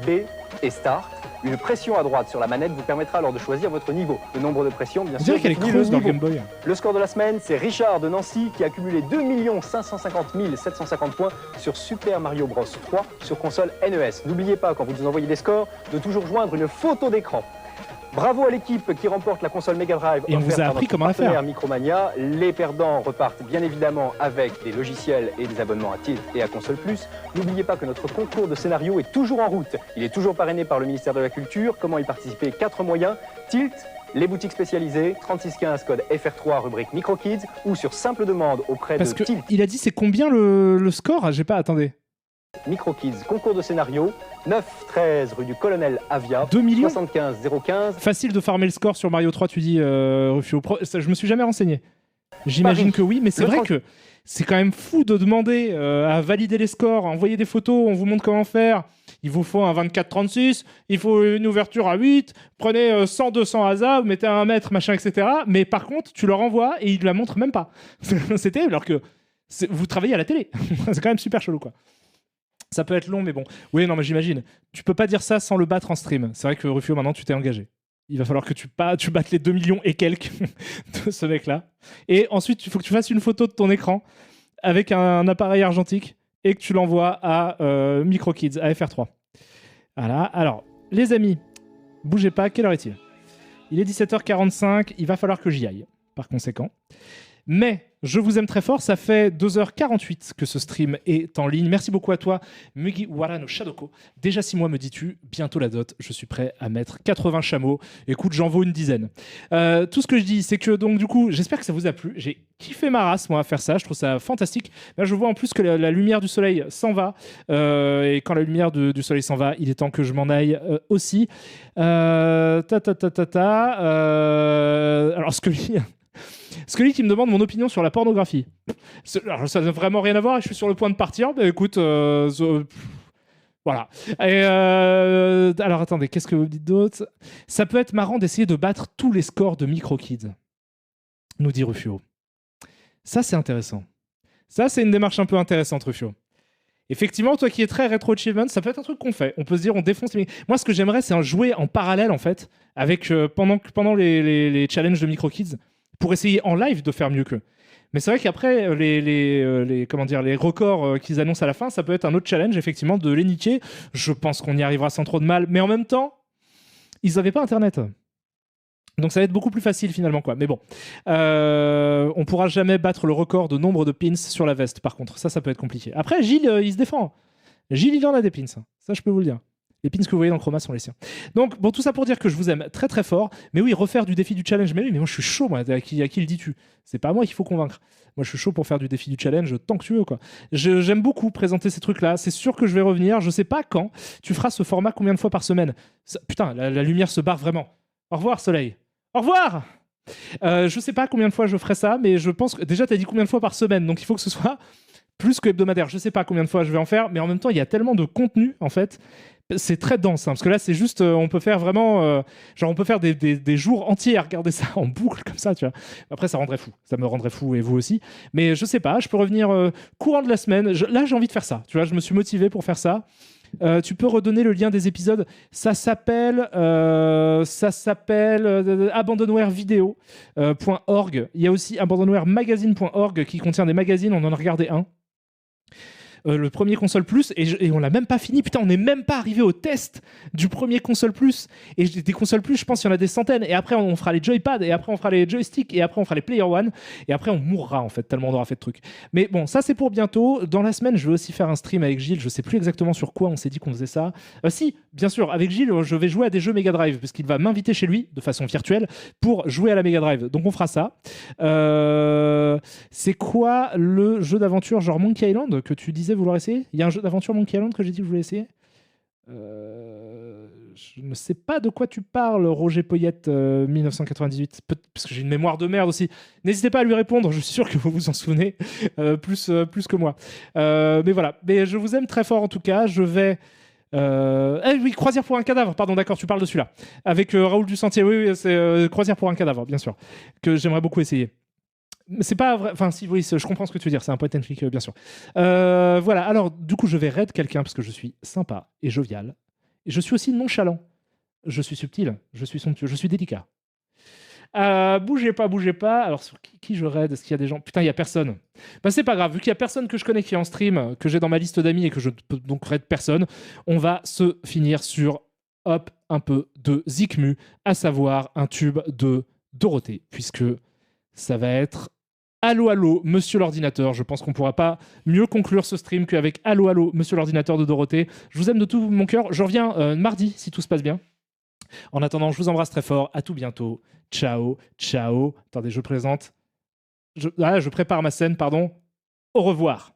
Speaker 12: B et Start. Une pression à droite sur la manette vous permettra alors de choisir votre niveau. Le nombre de pressions, bien sûr.
Speaker 1: On dirait qu'elle est creuse dans le Game Boy.
Speaker 12: Le score de la semaine, c'est Richard de Nancy qui a cumulé 2 550 750 points sur Super Mario Bros 3 sur console NES. N'oubliez pas, quand vous nous envoyez des scores, de toujours joindre une photo d'écran.
Speaker 3: Bravo à l'équipe qui remporte la console Mega Drive.
Speaker 1: Et on vous a appris comment la faire.
Speaker 3: Micromania. Les perdants repartent bien évidemment avec des logiciels et des abonnements à Tilt et à Console Plus. N'oubliez pas que notre concours de scénario est toujours en route. Il est toujours parrainé par le ministère de la Culture. Comment y participer? 4 moyens. Tilt, les boutiques spécialisées, 3615 code FR3 rubrique MicroKids ou sur simple demande auprès
Speaker 1: Parce
Speaker 3: de
Speaker 1: que
Speaker 3: Tilt.
Speaker 1: il a dit c'est combien le score? J'ai pas, attendez.
Speaker 3: MicroKids, concours de scénario, 9-13 rue du Colonel Avia,
Speaker 1: 2 millions
Speaker 3: 75 015.
Speaker 1: Facile de farmer le score sur Mario 3, tu dis, Rufio. Je me suis jamais renseigné. J'imagine que oui, mais c'est vrai que c'est quand même fou de demander à valider les scores, à envoyer des photos, on vous montre comment faire. Il vous faut un 24-36, il faut une ouverture à 8, prenez 100-200 hasard, mettez à 1 mètre, machin, etc. Mais par contre, tu leur envoies et ils ne la montrent même pas. C'était alors que vous travaillez à la télé. C'est quand même super chelou, quoi. Ça peut être long, mais bon. Oui, non, mais j'imagine. Tu peux pas dire ça sans le battre en stream. C'est vrai que Rufio, maintenant, tu t'es engagé. Il va falloir que tu battes les 2 millions et quelques de ce mec-là. Et ensuite, il faut que tu fasses une photo de ton écran avec un appareil argentique et que tu l'envoies à MicroKids, à FR3. Voilà. Alors, les amis, bougez pas. Quelle heure est-il? Il est 17h45. Il va falloir que j'y aille, par conséquent. Mais je vous aime très fort, ça fait 2h48 que ce stream est en ligne. Merci beaucoup à toi, Mugiwara no Shadoko. Déjà 6 mois me dis-tu, bientôt la dot, je suis prêt à mettre 80 chameaux. Écoute, j'en vaux une dizaine. Tout ce que je dis, c'est que donc du coup, j'espère que ça vous a plu. J'ai kiffé ma race, moi, à faire ça, je trouve ça fantastique. Là, je vois en plus que la lumière du soleil s'en va. Et quand la lumière du soleil s'en va, il est temps que je m'en aille aussi. Alors, Scully qui me demande mon opinion sur la pornographie. Alors, ça n'a vraiment rien à voir et je suis sur le point de partir. Mais écoute, voilà. Et alors attendez, qu'est-ce que vous dites d'autre? Ça peut être marrant d'essayer de battre tous les scores de MicroKids, nous dit Rufio. Ça, c'est intéressant. Ça, c'est une démarche un peu intéressante, Rufio. Effectivement, toi qui es très rétro achievement, ça peut être un truc qu'on fait. On peut se dire, on défonce les... Moi, ce que j'aimerais, c'est un jouer en parallèle, en fait, avec pendant les challenges de MicroKids, pour essayer en live de faire mieux qu'eux. Mais c'est vrai qu'après, les records qu'ils annoncent à la fin, ça peut être un autre challenge, effectivement, de les niquer. Je pense qu'on y arrivera sans trop de mal. Mais en même temps, ils n'avaient pas Internet. Donc ça va être beaucoup plus facile, finalement, quoi. Mais bon, on pourra jamais battre le record de nombre de pins sur la veste, par contre. Ça peut être compliqué. Après, Gilles, il se défend. Gilles, il en a des pins. Ça, je peux vous le dire. Les pins que vous voyez dans Chroma sont les siens. Donc, bon, tout ça pour dire que je vous aime très très fort. Mais oui, refaire du défi du challenge. Mais oui, mais moi je suis chaud, moi. À qui le dis-tu? C'est pas moi qu'il faut convaincre. Moi je suis chaud pour faire du défi du challenge tant que tu veux, quoi. J'aime beaucoup présenter ces trucs-là. C'est sûr que je vais revenir. Je sais pas quand. Tu feras ce format combien de fois par semaine? Putain, la lumière se barre vraiment. Au revoir, soleil. Au revoir! Je sais pas combien de fois je ferai ça, mais je pense que déjà, tu as dit combien de fois par semaine. Donc il faut que ce soit plus que hebdomadaire. Je sais pas combien de fois je vais en faire, mais en même temps, il y a tellement de contenu, en fait. C'est très dense, hein, parce que là, c'est juste, on peut faire vraiment, on peut faire des jours entiers à regarder ça en boucle comme ça, tu vois. Après, ça rendrait fou, ça me rendrait fou et vous aussi. Mais je sais pas, je peux revenir courant de la semaine. Là, j'ai envie de faire ça, tu vois. Je me suis motivé pour faire ça. Tu peux redonner le lien des épisodes. Ça s'appelle abandonwarevideo.org. Il y a aussi abandonwaremagazine.org qui contient des magazines. On en a regardé un. Le premier console plus et on l'a même pas fini. Putain, on n'est même pas arrivé au test du premier console plus. Et des consoles plus, je pense qu'il y en a des centaines. Et après, on fera les joypads, et après, on fera les joysticks, et après, on fera les player one. Et après, on mourra en fait, tellement on aura fait de trucs. Mais bon, ça, c'est pour bientôt. Dans la semaine, je vais aussi faire un stream avec Gilles. Je sais plus exactement sur quoi on s'est dit qu'on faisait ça. Si, bien sûr, avec Gilles, je vais jouer à des jeux Mega Drive parce qu'il va m'inviter chez lui de façon virtuelle pour jouer à la Mega Drive. Donc, on fera ça. C'est quoi le jeu d'aventure genre Monkey Island que tu disais vouloir essayer? Il y a un jeu d'aventure Monkey Island que j'ai dit que je voulais essayer. Je ne sais pas de quoi tu parles, Roger Poyette 1998, parce que j'ai une mémoire de merde aussi. N'hésitez pas à lui répondre, je suis sûr que vous vous en souvenez plus que moi. Mais voilà, mais je vous aime très fort en tout cas. Je vais... oui, Croisière pour un cadavre, pardon, d'accord, tu parles de celui-là. Avec Raoul Dusentier, oui, c'est Croisière pour un cadavre, bien sûr, que j'aimerais beaucoup essayer. C'est pas vrai, enfin si, oui, je comprends ce que tu veux dire, c'est un point and click, bien sûr. Voilà, alors du coup je vais raid quelqu'un parce que je suis sympa et jovial. Et je suis aussi nonchalant. Je suis subtil, je suis somptueux, je suis délicat. Bougez pas. Alors sur qui je raid? Est-ce qu'il y a des gens? Putain, il y a personne. Bah c'est pas grave, vu qu'il y a personne que je connais qui est en stream, que j'ai dans ma liste d'amis et que je peux donc raid personne, on va se finir sur hop un peu de Zikmu, à savoir un tube de Dorothée, puisque ça va être Allô, allô, monsieur l'ordinateur. Je pense qu'on ne pourra pas mieux conclure ce stream qu'avec Allô, allô, monsieur l'ordinateur de Dorothée. Je vous aime de tout mon cœur. Je reviens mardi, si tout se passe bien. En attendant, je vous embrasse très fort. À tout bientôt. Ciao, ciao. Attendez, je prépare ma scène, pardon. Au revoir.